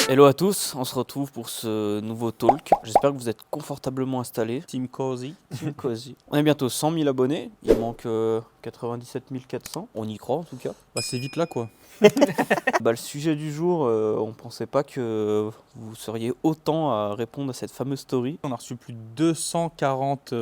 Hello à tous, on se retrouve pour ce nouveau talk. J'espère que vous êtes confortablement installés. Team Cozy. Team Cozy. On est bientôt 100 000 abonnés, il manque 97 400, on y croit en tout cas. Bah c'est vite là quoi. Le sujet du jour, on pensait pas que vous seriez autant à répondre à cette fameuse story. On a reçu plus de 240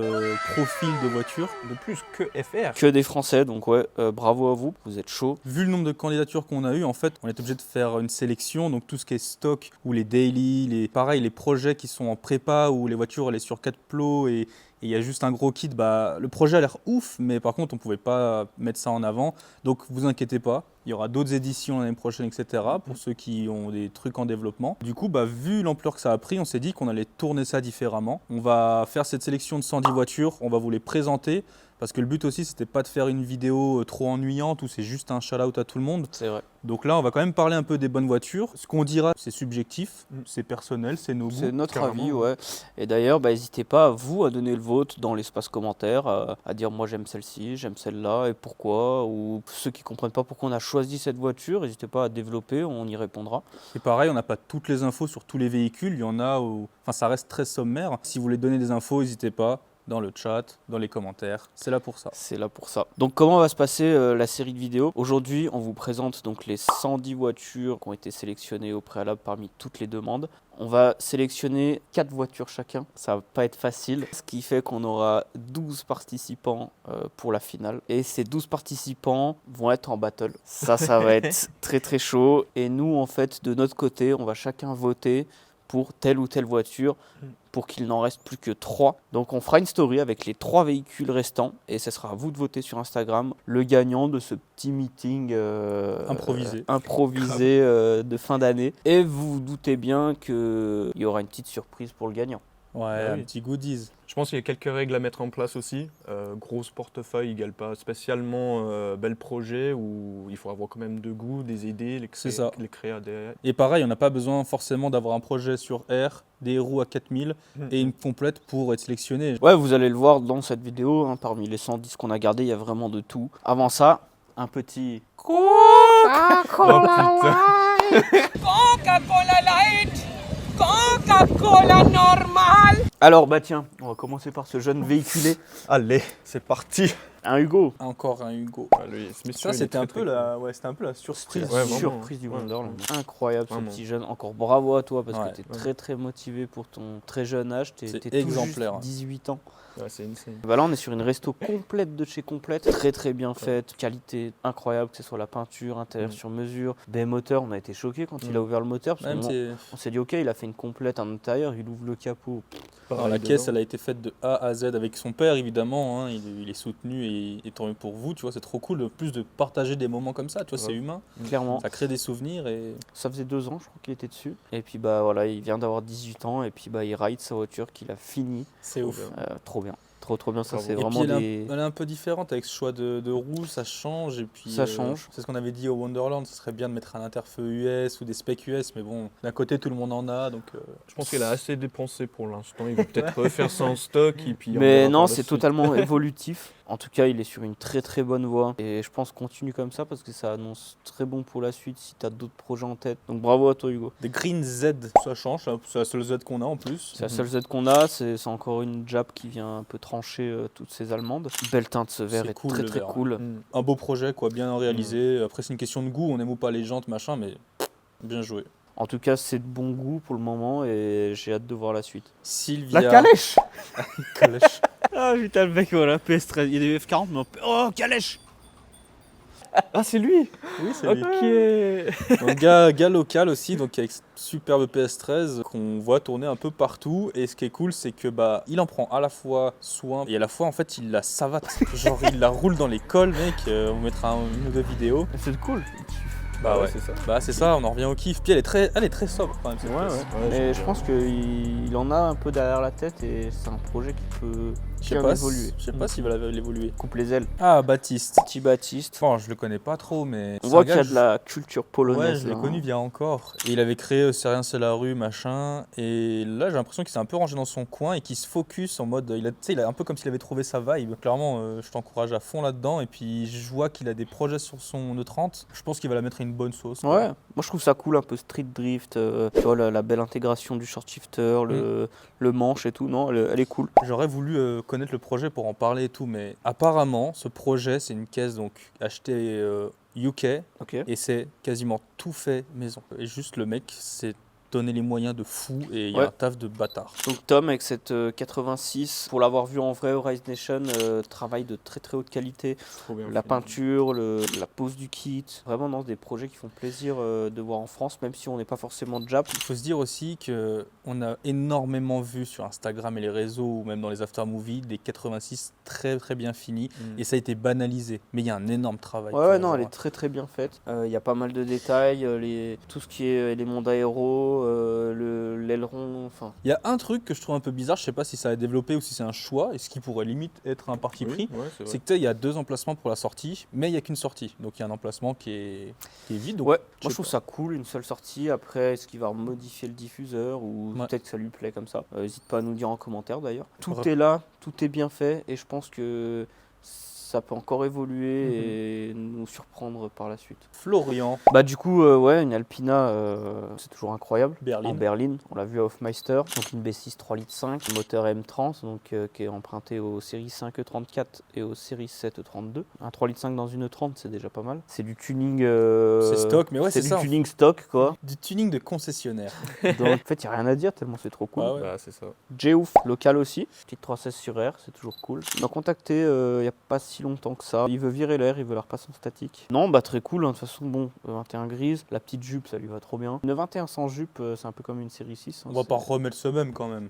profils de voitures. De plus que FR. Que des Français, donc ouais, bravo à vous, vous êtes chaud. Vu le nombre de candidatures qu'on a eu, en fait, on est obligé de faire une sélection. Donc tout ce qui est stock ou les daily, les projets qui sont en prépa où les voitures elles sont sur 4 plots et il y a juste un gros kit, le projet a l'air ouf, mais par contre on ne pouvait pas mettre ça en avant. Donc vous inquiétez pas, il y aura d'autres éditions l'année prochaine, etc. pour ceux qui ont des trucs en développement. Du coup, vu l'ampleur que ça a pris, on s'est dit qu'on allait tourner ça différemment. On va faire cette sélection de 110 voitures, on va vous les présenter. Parce que le but aussi, c'était pas de faire une vidéo trop ennuyante où c'est juste un shout-out à tout le monde. C'est vrai. Donc là, on va quand même parler un peu des bonnes voitures. Ce qu'on dira, c'est subjectif, c'est personnel, c'est nos goûts. C'est notre carrément. avis, ouais. Et d'ailleurs, n'hésitez pas, vous, à donner le vôtre dans l'espace commentaire, à dire moi j'aime celle-ci, j'aime celle-là, et pourquoi. Ou ceux qui ne comprennent pas pourquoi on a choisi cette voiture, n'hésitez pas à développer, on y répondra. Et pareil, on n'a pas toutes les infos sur tous les véhicules. Il y en a où ça reste très sommaire. Si vous voulez donner des infos, n'hésitez pas. Dans le chat, dans les commentaires, c'est là pour ça. C'est là pour ça. Donc comment va se passer la série de vidéos? Aujourd'hui, on vous présente donc les 110 voitures qui ont été sélectionnées au préalable parmi toutes les demandes. On va sélectionner 4 voitures chacun, ça va pas être facile, ce qui fait qu'on aura 12 participants pour la finale. Et ces 12 participants vont être en battle. Ça va être très très chaud. Et nous, en fait, de notre côté, on va chacun voter pour telle ou telle voiture pour qu'il n'en reste plus que 3. Donc on fera une story avec les 3 véhicules restants et ce sera à vous de voter sur Instagram le gagnant de ce petit meeting improvisé de fin d'année. Et vous vous doutez bien qu'il y aura une petite surprise pour le gagnant. Ouais, oui. un petit goodies. Je pense qu'il y a quelques règles à mettre en place aussi. Grosse portefeuille égale pas spécialement bel projet où il faut avoir quand même de goût, des idées, les créer derrière. Et pareil, on n'a pas besoin forcément d'avoir un projet sur R, des roues à 4000 et une complète pour être sélectionné. Ouais, vous allez le voir dans cette vidéo, parmi les 110 qu'on a gardés, il y a vraiment de tout. Avant ça, un petit Coca-Cola Light, Coca-Cola Light, Coca-Cola normal. Alors tiens, on va commencer par ce jeune véhiculé. Allez, c'est parti. Un Hugo. Encore un Hugo. Ça, c'était un peu la surprise. Ouais, vraiment. Surprise du Wonderland. Incroyable vraiment. Ce petit jeune. Encore bravo à toi parce Ouais. que tu es très très motivé pour ton très jeune âge. Tu C'est es exemplaire. tout juste 18 ans. Ouais, c'est insane. Là on est sur une resto complète de chez complète. Très très bien faite. Qualité incroyable, que ce soit la peinture, intérieur sur mesure. Des moteurs, on a été choqués quand il a ouvert le moteur. Parce on s'est dit ok, il a fait une complète en intérieur, il ouvre le capot. Alors, la caisse, elle a été faite de A à Z avec son père, évidemment. Il est soutenu et tant mieux pour vous. Tu vois, c'est trop cool de plus de partager des moments comme ça. Tu vois, c'est humain. Clairement. Ça crée des souvenirs et. Ça faisait 2 ans, je crois qu'il était dessus. Et puis voilà, il vient d'avoir 18 ans et puis il ride sa voiture qu'il a fini. C'est ouf. Trop bien. Trop bien, ça Bravo. c'est Et vraiment puis elle est un peu différente avec ce choix de roues, ça change. Et puis, ça change. C'est ce qu'on avait dit au Wonderland, ce serait bien de mettre un interfeu US ou des specs US, mais bon, d'un côté tout le monde en a. Donc, Je pense qu'il a assez dépensé pour l'instant. Il va peut-être refaire ça en stock. Et puis mais non, c'est totalement évolutif. En tout cas, il est sur une très très bonne voie. Et je pense continue comme ça parce que ça annonce très bon pour la suite si tu as d'autres projets en tête. Donc bravo à toi Hugo. des Green Z, ça change, c'est la seule Z qu'on a en plus. C'est la seule Z qu'on a, c'est encore une Jap qui vient un peu trancher toutes ces allemandes. Belle teinte, ce verre est cool, très le très verre. cool. Un beau projet, quoi, bien réalisé. Après, c'est une question de goût, on aime ou pas les jantes, machin, mais bien joué. En tout cas, c'est de bon goût pour le moment et j'ai hâte de voir la suite. Sylvia. La calèche. Calèche. Ah putain, le mec, voilà, PS13, il y a des F40, mais oh, calèche. Ah, c'est lui. Oui, c'est lui. Ok. Donc, gars local aussi, donc avec cette superbe PS13 qu'on voit tourner un peu partout. Et ce qui est cool, c'est que il en prend à la fois soin et à la fois en fait il la savate. Genre il la roule dans les cols, mec. On mettra une ou deux vidéos. C'est cool. Ouais, c'est ça. C'est ça, on en revient au kiff. Puis elle est très sobre quand même. Cette PS. Et je pense qu'il en a un peu derrière la tête et c'est un projet Je sais pas s'il va l'évoluer. Coupe les ailes. Ah, Baptiste. Petit Baptiste. Bon, je le connais pas trop, mais... On voit qu'il y a de la culture Ouais, polonaise. je l'ai connu il y a encore. Et il avait créé C'est rien, c'est la rue, machin. Et là, j'ai l'impression qu'il s'est un peu rangé dans son coin et qu'il se focus en mode... Il a un peu comme s'il avait trouvé sa vibe. Clairement, je t'encourage à fond là-dedans. Et puis, je vois qu'il a des projets sur son E30. Je pense qu'il va la mettre à une bonne sauce. Quoi. Ouais, moi je trouve ça cool, un peu street drift. Tu vois, la belle intégration du short shifter, le manche et tout. Non, elle est cool. J'aurais voulu connaître le projet pour en parler et tout, mais apparemment, ce projet, c'est une caisse donc achetée UK Ok. et c'est quasiment tout fait maison. Et juste le mec s'est donné les moyens de fou et il y a Ouais. un taf de bâtard. Donc Tom avec cette 86, pour l'avoir vu en vrai au Rise Nation, travail de très très haute qualité. Trop bien La fait. peinture, la pose du kit, vraiment non, des projets qui font plaisir de voir en France, même si on n'est pas forcément de Jap. Il faut se dire aussi qu'on a énormément vu sur Instagram et les réseaux ou même dans les after-movies des 86 très très bien finis et ça a été banalisé. Mais il y a un énorme travail. Ouais, non, elle est très très bien faite. Il y a pas mal de détails, tout ce qui est éléments d'aéro, l'aileron, enfin. Il y a un truc que je trouve un peu bizarre, je sais pas si ça a développé ou si c'est un choix, et ce qui pourrait limite être un parti pris, Ouais, c'est c'est vrai. que tu sais, il y a 2 emplacements pour la sortie, mais il n'y a qu'une sortie. Donc il y a un emplacement qui est vide. Donc, Ouais, je moi je sais trouve pas. ça cool, une seule sortie. Après, est-ce qu'il va modifier le diffuseur ou Ouais. peut-être que ça lui plaît comme ça. N'hésite pas à nous dire en commentaire d'ailleurs. Tout Ouais. est là, tout est bien fait et je pense que ça peut encore évoluer et nous surprendre par la suite. Florian, Bah du coup, ouais, une Alpina, c'est toujours incroyable. Berlin. En berline, on l'a vu à Hofmeister, donc une B6 3,5 litres, moteur M30, donc qui est emprunté aux séries 5 E34 et aux séries 7 E32. Un 3,5 litres dans une E30, c'est déjà pas mal. C'est du tuning. C'est stock, mais ouais, c'est du ça. tuning stock, quoi. Du tuning de concessionnaire. Donc, en fait, il n'y a rien à dire tellement c'est trop cool. Ah ouais. Bah, c'est ça. J-Ouf, local aussi, petite 316 sur air, c'est toujours cool. Il m'a contacté il n'y a pas si longtemps que ça. Il veut virer l'air, il veut la repasser en statique. Non, bah très cool, hein. De toute façon, bon, 21 grise, la petite jupe, ça lui va trop bien. Une 21 sans jupe, c'est un peu comme une série 6. hein, On va c'est- pas remettre ce même quand même.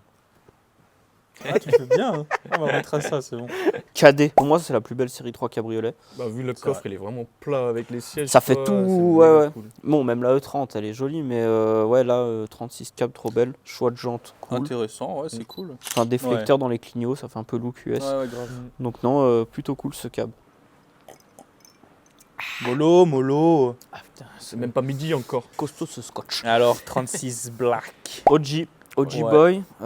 Ah, tu fais bien, hein. On va remettre à ça, c'est bon. KD, pour moi, c'est la plus belle série 3 cabriolet. Bah, vu le C'est coffre, vrai. il est vraiment plat avec les sièges. Ça fait quoi, tout, c'est ouais, méga ouais. cool. Bon, même la E30, elle est jolie, mais ouais, là, 36 cab, trop belle. Choix de jantes, cool. Intéressant, ouais, c'est cool. Enfin, déflecteur dans les clignots, ça fait un peu look US. ouais, grave. Donc, non, plutôt cool ce cab. Mollo. Ah putain, C'est même pas midi encore. costaud ce scotch. Alors, 36 Black. OG Ouais. Boy. Il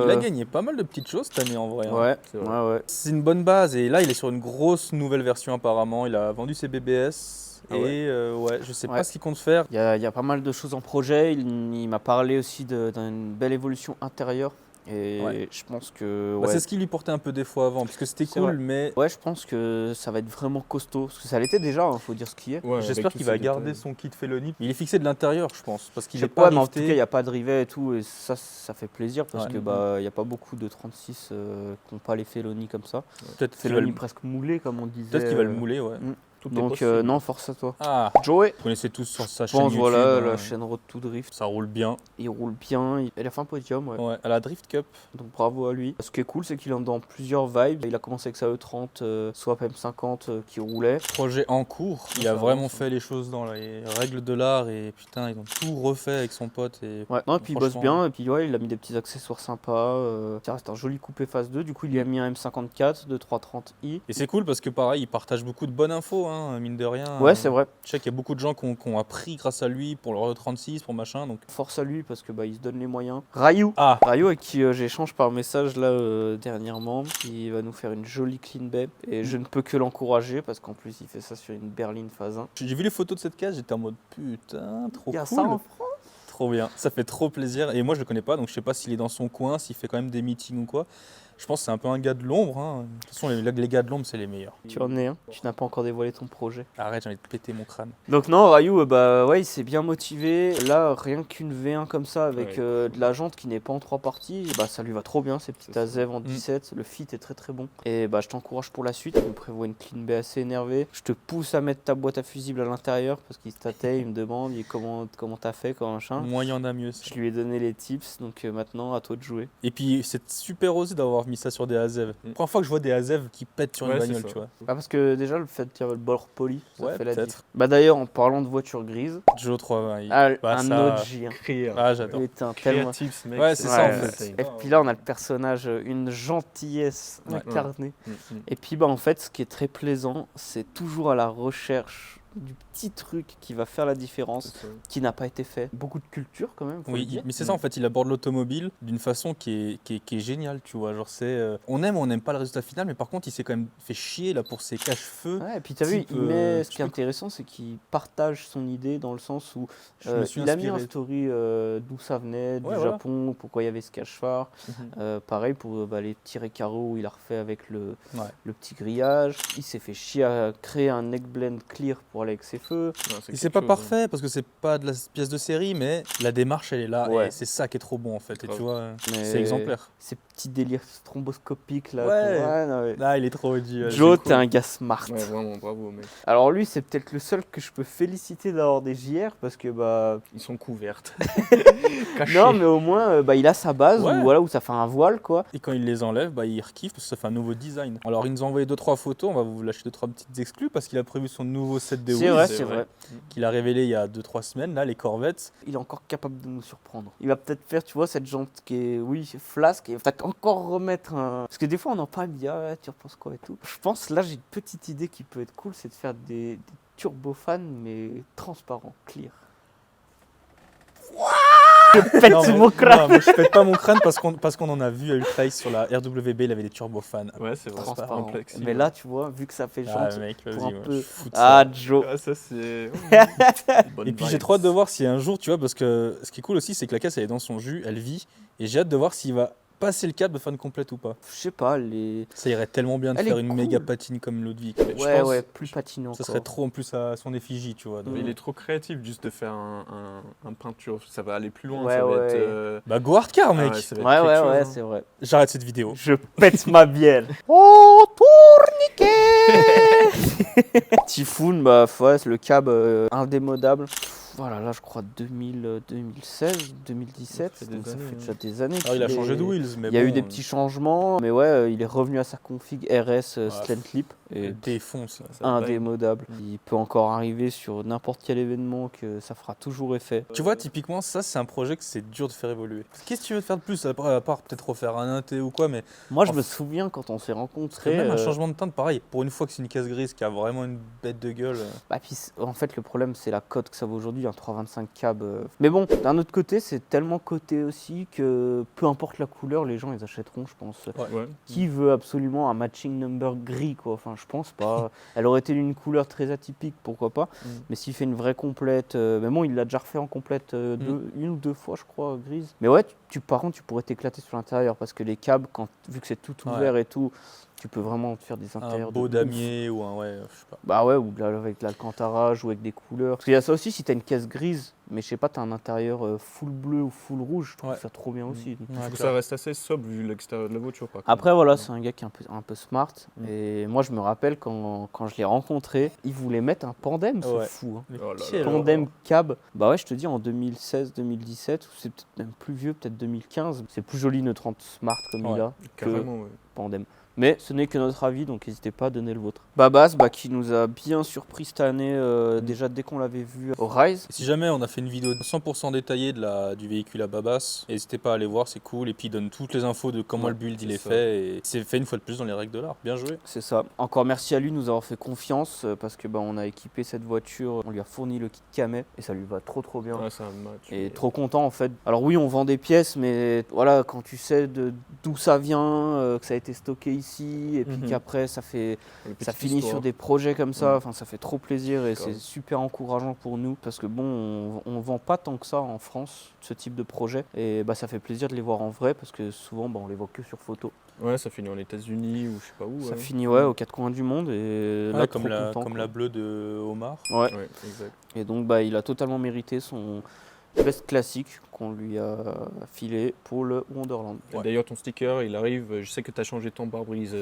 a gagné pas mal de petites choses cette année en vrai. hein. Ouais, C'est ouais, vrai. ouais. C'est une bonne base et là il est sur une grosse nouvelle version apparemment. Il a vendu ses BBS Ah et ouais, je sais Ouais. pas ce qu'il compte faire. Il y a pas mal de choses en projet. Il m'a parlé aussi d'une belle évolution intérieure. Et Ouais. je pense que. Bah, Ouais. c'est ce qui lui portait un peu défaut avant parce que c'était C'est cool vrai. mais Ouais, je pense que ça va être vraiment costaud. Parce que ça l'était déjà, faut dire ce qui est. Ouais, avec j'espère tous qu'il ces va garder détails. son kit Felony. Il est fixé de l'intérieur je pense parce qu'il Je est sais pas mais en tout lifté. cas, il n'y a pas de rivet et tout. Et ça fait plaisir parce Ouais. que bah, il n'y a pas beaucoup de 36 qui n'ont pas les Felony comme ça. Peut-être qu'il va, Felony le... presque moulé, comme on disait. peut-être qu'il va le mouler ouais. Tout est Donc, possible. non, force à toi. Ah, Joey, vous connaissez tous sur sa je chaîne pense, YouTube. voilà, hein. la chaîne Road to Drift. Ça roule bien. Il roule bien. Elle a fait un podium, ouais. Ouais, à la Drift Cup. Donc bravo à lui. Ce qui est cool, c'est qu'il est dans plusieurs vibes. Il a commencé avec sa E30, Swap M50 qui roulait. Projet en cours. Il Ça a vraiment avance, hein. fait les choses dans les règles de l'art et putain, ils ont tout refait avec son pote. Et Ouais. Non, et puis il bosse franchement, bien. Et puis ouais, il a mis des petits accessoires sympas. Ça reste un joli coupé phase 2. Du coup, il y a mis un M54 de 330i. Et c'est cool parce que pareil, il partage beaucoup de bonnes infos, hein, mine de rien. Ouais, c'est vrai. Je sais qu'il y a beaucoup de gens qui ont appris grâce à lui pour leur E36, pour machin. Donc... Force à lui parce que bah, il se donne les moyens. Ryu. Ah, Ryu avec qui j'échange par message là dernièrement. Il va nous faire une jolie clean bay. Et je ne peux que l'encourager parce qu'en plus, il fait ça sur une berline phase 1. j'ai vu les photos de cette case, j'étais en mode putain, trop Il y a cool. ça en France. Trop bien, ça fait trop plaisir. Et moi je le connais pas, donc je sais pas s'il est dans son coin, s'il fait quand même des meetings ou quoi. Je pense que c'est un peu un gars de l'ombre. hein. De toute façon, les gars de l'ombre, c'est les meilleurs. Tu en es un. Tu n'as pas encore dévoilé ton projet. Arrête, j'ai envie de péter mon crâne. Donc non, Ryu, bah ouais, il s'est bien motivé. Là, rien qu'une V1 comme ça avec Ouais. de la jante qui n'est pas en 3 parties, bah ça lui va trop bien. Ces petites C'est ça. Azev en 17, le fit est très très bon. Et bah je t'encourage pour la suite. Je me prévois une clean bay assez énervée. Je te pousse à mettre ta boîte à fusible à l'intérieur parce qu'il se tâtait, il me demande comment t'as fait, comment machin. Moi, il y en a mieux. ça. Je lui ai donné les tips, donc maintenant à toi de jouer. Et puis c'est super osé d'avoir mis mis ça sur des AZEV. Première fois que je vois des AZEV qui pètent sur une bagnole, tu vois. Bah parce que déjà le fait qu'il y a le bord poli, ça fait la peut-être. diff. Bah d'ailleurs en parlant de voiture grise, Peugeot 320i. un OG. J'adore. Il était tellement... Créatif ce mec. Ouais, c'est ça en fait. Et puis là on a le personnage, une gentillesse incarnée. Et puis bah en fait ce qui est très plaisant, c'est toujours à la recherche du petit truc qui va faire la différence, qui n'a pas été fait. Beaucoup de culture quand même. Oui, mais c'est ça en fait, il aborde l'automobile d'une façon qui est géniale, tu vois. Genre c'est, on aime ou on n'aime pas le résultat final, mais par contre il s'est quand même fait chier là pour ses cache-feux. Ouais, et puis t'as vu, ce qui est intéressant, c'est qu'il partage son idée dans le sens où il a mis en story d'où ça venait, du Japon, pourquoi il y avait ce cache-phare. Pareil pour les petits carreaux où il a refait avec le petit grillage. Il s'est fait chier à créer un neck blend clear pour aller avec ses feux. C'est pas parfait parce que c'est pas de la pièce de série, mais la démarche elle est là et c'est ça qui est trop bon en fait. Et tu vois, c'est exemplaire. Ces petits délires stromboscopiques là. Là, il est trop OG. Joe, t'es un gars smart. Ouais, vraiment, bravo mec. Alors lui, c'est peut-être le seul que je peux féliciter d'avoir des JR parce que ils sont couvertes. Non, mais au moins il a sa base où ça fait un voile quoi. Et quand il les enlève, il rekiffent parce que ça fait un nouveau design. Alors il nous a envoyé 2-3 photos, on va vous lâcher 2-3 petites exclus parce qu'il a prévu son nouveau set de c'est vrai. Qu'il a révélé il y a 2-3 semaines, là, les Corvettes. Il est encore capable de nous surprendre. Il va peut-être faire, tu vois, cette jante qui est flasque et peut-être encore remettre un... Parce que des fois, on en parle, il dit, ah, tu repenses quoi et tout. Je pense, là, j'ai une petite idée qui peut être cool, c'est de faire des turbofans, mais transparents, clear. Je pète mon crâne. Non, moi, je pète pas mon crâne parce qu'on en a vu à Ultra X sur la RWB, il avait des turbofans. Ouais, c'est vrai. Transparent. Mais là, tu vois, vu que ça fait jante, mec, pour un peu... Joe. Ça, c'est... Et puis j'ai trop hâte de voir si un jour, tu vois, parce que ce qui est cool aussi, c'est que la caisse, elle est dans son jus, elle vit. Et j'ai hâte de voir s'il va passer le cap de fan complète ou pas. Je sais pas, ça irait tellement bien de faire une méga patine comme Ludwig. Ouais, plus patinant. Ça serait trop en plus à son effigie, tu vois. Mais il est trop créatif juste de faire un peinture. Ça va aller plus loin. Ouais, ça va être. Go hardcore, mec. Ouais, c'est vrai. J'arrête cette vidéo. Je pète ma bielle. Oh, tourniquet. Typhoon, le cab indémodable. Voilà, là je crois 2016, 2017, donc ça fait déjà des années. Il a changé de wheels, mais il y a eu des petits changements, mais il est revenu à sa config RS Slant Lip. Et défonce. Indémodable. Il peut encore arriver sur n'importe quel événement que ça fera toujours effet. Tu vois, typiquement, ça c'est un projet que c'est dur de faire évoluer. Qu'est-ce que tu veux faire de plus, à part peut-être refaire un inté ou quoi, mais... Moi je me souviens quand on s'est rencontrés... Même un changement de teinte, pareil, pour une fois que c'est une caisse grise qui a vraiment une bête de gueule... Puis, en fait le problème c'est la cote que ça vaut aujourd'hui, un 325 cab. Mais bon, d'un autre côté c'est tellement coté aussi que peu importe la couleur, les gens ils achèteront je pense. Qui veut absolument un matching number gris quoi, enfin je pense pas. Elle aurait été une couleur très atypique, pourquoi pas. Mais s'il fait une vraie complète, mais bon, il l'a déjà refait en complète une ou deux fois, je crois, grise. Mais ouais, par contre, tu pourrais t'éclater sur l'intérieur parce que les câbles, vu que c'est tout ouvert et tout, tu peux vraiment te faire des intérieurs. Un beau damier ou un, je sais pas. Bah ouais, ou avec de l'alcantara, ou avec des couleurs. Parce qu'il y a ça aussi, si t'as une caisse grise, mais je sais pas, t'as un intérieur full bleu ou full rouge, je trouve ça trop bien aussi. Il faut que ça reste assez sobre vu l'extérieur de la voiture. Après, voilà, c'est un gars qui est un peu smart. Et moi, je me rappelle quand je l'ai rencontré, il voulait mettre un Pandem, ce fou. Pandem cab. Bah ouais, je te dis, en 2016-2017, ou c'est peut-être même plus vieux, peut-être 2015. C'est plus joli une 30 Smart comme il a que Pandem. Mais ce n'est que notre avis, donc n'hésitez pas à donner le vôtre. Babas, qui nous a bien surpris cette année, déjà dès qu'on l'avait vu au Rise. Si jamais on a fait une vidéo 100% détaillée du véhicule à Babas, n'hésitez pas à aller voir, c'est cool. Et puis il donne toutes les infos de comment le build il est fait. Et c'est fait une fois de plus dans les règles de l'art. Bien joué. C'est ça. Encore merci à lui de nous avoir fait confiance parce que on a équipé cette voiture, on lui a fourni le kit Camet et ça lui va trop bien. Ouais, c'est un match. Et trop content en fait. Alors oui, on vend des pièces, mais voilà, quand tu sais d'où ça vient, que ça a été stocké ici, et puis qu'après ça finit sur des projets comme ça, enfin ça fait trop plaisir et c'est super encourageant pour nous parce que on vend pas tant que ça en France ce type de projet et ça fait plaisir de les voir en vrai parce que souvent on les voit que sur photo. Ouais, ça finit en États-Unis ou je sais pas où. Ça finit aux quatre coins du monde et là comme la bleue de Omar. Ouais, exact. Et donc il a totalement mérité Veste classique qu'on lui a filé pour le Wonderland. Et d'ailleurs, ton sticker, il arrive. Je sais que tu as changé ton pare-brise.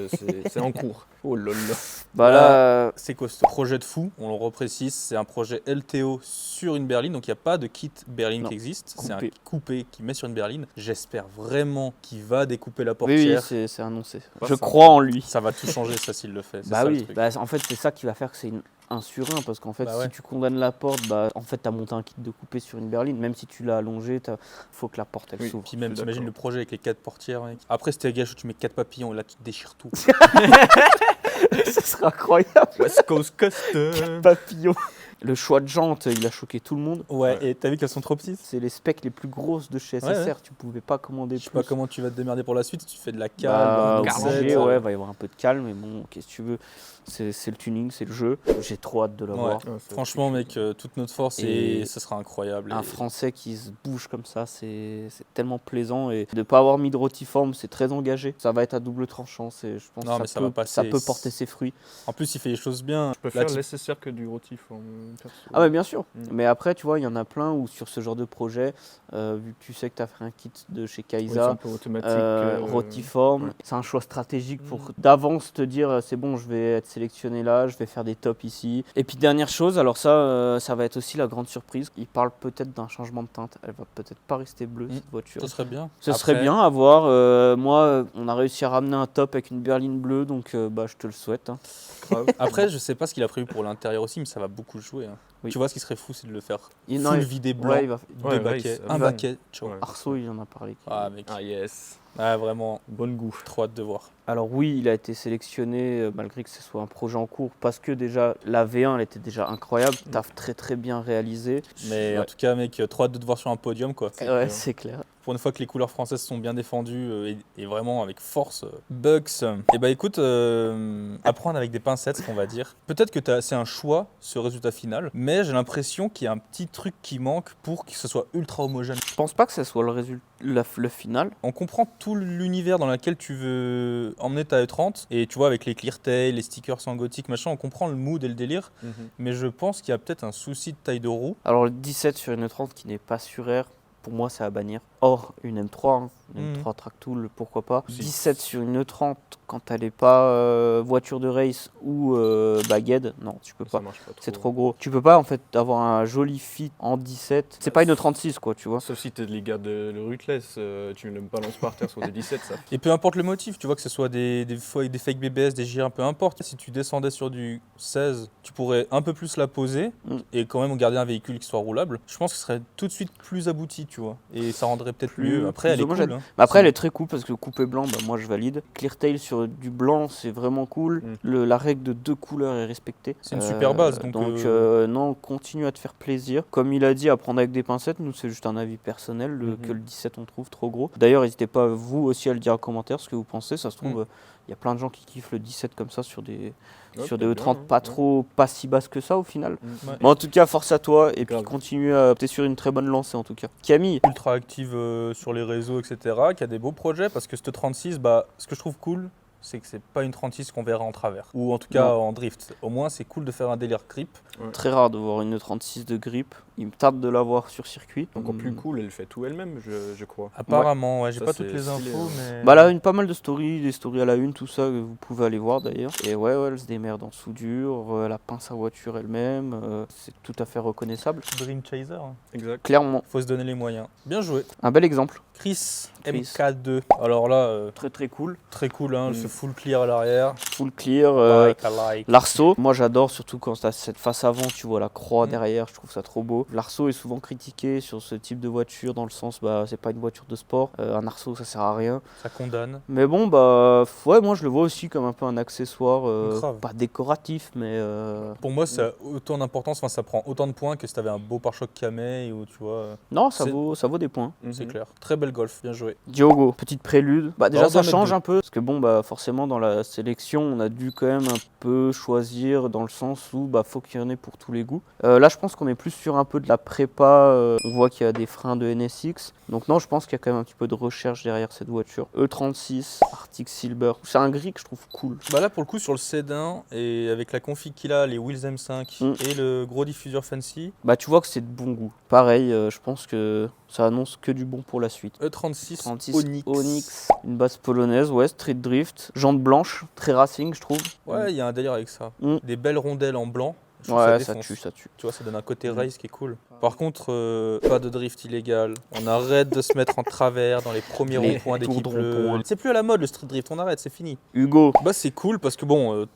C'est en cours. Oh là là. Bah là, c'est quoi ce projet de fou? On le reprécise, c'est un projet LTO sur une berline, donc il n'y a pas de kit berline qui existe. C'est un coupé qui met sur une berline. J'espère vraiment qu'il va découper la portière. Oui, c'est annoncé. Je crois en lui. Ça va tout changer, ça, s'il le fait. Bah oui, en fait, c'est ça qui va faire que c'est un sur un, parce qu'en fait, si tu condamnes la porte, en fait, tu as monté un kit de coupé sur une berline. Même si tu l'as allongé, il faut que la porte, elle s'ouvre. Puis même, t'imagines le projet avec les 4 portières, mec. Après, c'était gage où tu mets 4 papillons, et là, tu te déchires tout. Ça sera incroyable. West Coast Custom. Papillon. Le choix de jantes, il a choqué tout le monde. Ouais, et t'as vu qu'elles sont trop petites? C'est les specs les plus grosses de chez SSR. Tu pouvais pas commander plus. Je sais pas comment tu vas te démerder pour la suite. Tu fais de la Au calme, budget, il va y avoir un peu de calme, mais bon, qu'est-ce que tu veux? C'est le tuning, c'est le jeu. J'ai trop hâte de l'avoir. Franchement, mec, toute notre force et ce sera incroyable. Un Français qui se bouge comme ça, c'est tellement plaisant. Et de ne pas avoir mis de rotiforme, c'est très engagé. Ça va être à double tranchant. Je pense que ça peut porter ses fruits. En plus, il fait les choses bien. Je préfère l'SSR que du rotiforme. Ah ouais, bien sûr. Mais après, tu vois, il y en a plein où sur ce genre de projet, vu que tu sais que tu as fait un kit de chez Kaiza, rotiforme, c'est un choix stratégique pour d'avance te dire c'est bon, je vais être sélectionné là, je vais faire des tops ici. Et puis dernière chose, alors ça va être aussi la grande surprise. Il parle peut-être d'un changement de teinte. Elle va peut-être pas rester bleue cette voiture. Ce serait bien. Serait bien à voir. Moi, on a réussi à ramener un top avec une berline bleue, donc je te le souhaite. Hein. Après, je sais pas ce qu'il a prévu pour l'intérieur aussi, mais ça va beaucoup jouer. Hein. Oui. Tu vois, ce qui serait fou, c'est de le faire full vidé blanc, deux baquets, un baquet. Arceau, il en a parlé. Ah, mec. Ah, yes. Ah, vraiment, bon goût. Trop hâte de voir. Alors oui, il a été sélectionné malgré que ce soit un projet en cours parce que déjà la V1 elle était déjà incroyable, taf très bien réalisé. Mais en tout cas mec, trop hâte de te voir sur un podium quoi. Ouais, c'est clair. Pour une fois que les couleurs françaises sont bien défendues et vraiment avec force. Bucks, et bah écoute, apprendre avec des pincettes on va dire. Peut-être que c'est un choix ce résultat final, mais j'ai l'impression qu'il y a un petit truc qui manque pour que ce soit ultra homogène. Je pense pas que ce soit le final. On comprend tout l'univers dans lequel tu veux emmener ta E30 et tu vois avec les clear-tail, les stickers sans gothique machin, on comprend le mood et le délire, mais je pense qu'il y a peut-être un souci de taille de roue. Alors le 17 sur une E30 qui n'est pas sur air, pour moi c'est à bannir. Or une M3, une M3 Track Tool, pourquoi pas. 17 sur une E30 quand elle n'est pas voiture de race ou baguette, non tu peux pas, c'est trop gros. Tu peux pas en fait avoir un joli fit en 17, c'est pas une E36 quoi tu vois. Sauf si t'es les gars de le Ruthless, tu me le balances par terre sur des 17 ça. Et peu importe le motif, tu vois que ce soit des fake BBS, des GR, peu importe. Si tu descendais sur du 16, tu pourrais un peu plus la poser et quand même garder un véhicule qui soit roulable. Je pense que ce serait tout de suite plus abouti tu vois et ça rendrait peut-être mieux. Après elle est cool. Hein. Après elle est très cool parce que le coupé blanc, moi je valide. Clear-tail sur du blanc c'est vraiment cool. La règle de 2 couleurs est respectée. C'est une super base. Donc non, continue à te faire plaisir. Comme il a dit, à prendre avec des pincettes, nous c'est juste un avis personnel que le 17 on trouve trop gros. D'ailleurs n'hésitez pas vous aussi à le dire en commentaire ce que vous pensez. Ça se trouve, il y a plein de gens qui kiffent le 17 comme ça sur des E30 pas si basses que ça au final. Mais en tout cas force à toi et puis continue à t'es sur une très bonne lancée en tout cas. Camille, ultra active sur les réseaux etc, qui a des beaux projets parce que cette 36 ce que je trouve cool c'est que c'est pas une 36 qu'on verra en travers ou en tout cas en drift. Au moins c'est cool de faire un délire grip. Très rare de voir une 36 de grip. Il me tarde de l'avoir sur circuit. Encore plus cool, elle fait tout elle-même, je crois. Apparemment, j'ai pas toutes les infos, mais... Bah là, pas mal de stories, des stories à la une, tout ça, que vous pouvez aller voir d'ailleurs. Et ouais, elle se démerde en soudure, elle a peint sa voiture elle-même, c'est tout à fait reconnaissable. Dream Chaser. Exact. Clairement. Faut se donner les moyens. Bien joué. Un bel exemple. Chris MK2. Alors là, très cool. Très cool, hein, ce full clear à l'arrière. Full clear. L'arceau, moi j'adore, surtout quand tu as cette face avant, tu vois la croix derrière, je trouve ça trop beau. L'arceau est souvent critiqué sur ce type de voiture dans le sens c'est pas une voiture de sport, un arceau ça sert à rien. Ça condamne. Mais bon moi je le vois aussi comme un peu un accessoire, pas décoratif mais... Pour moi ça a autant d'importance, ça prend autant de points que si t'avais un beau pare-choc camé ou tu vois... Non ça vaut des points. C'est clair. Très belle Golf, bien joué. Diogo, petite prélude. Déjà ça change un peu, parce que forcément forcément dans la sélection, on a dû quand même un peu choisir dans le sens où faut qu'il y en ait pour tous les goûts. Là, je pense qu'on est plus sur un peu de la prépa. On voit qu'il y a des freins de NSX. Donc non, je pense qu'il y a quand même un petit peu de recherche derrière cette voiture. E36, Arctic Silver. C'est un gris que je trouve cool. Là, pour le coup, sur le Sédan, et avec la config qu'il a, les wheels M5 et le gros diffuseur fancy. Tu vois que c'est de bon goût. Pareil, je pense que ça annonce que du bon pour la suite. E36 Onyx, une base polonaise, ouais, street drift, jantes blanches, très racing, je trouve. Ouais, il y a un délire avec ça. Des belles rondelles en blanc. Ouais, ça tue. Tu vois, ça donne un côté race qui est cool. Par contre, pas de drift illégal. On arrête de se mettre en travers dans les premiers ronds-points d'équipe. C'est plus à la mode le street drift, on arrête, c'est fini. Hugo. C'est cool parce que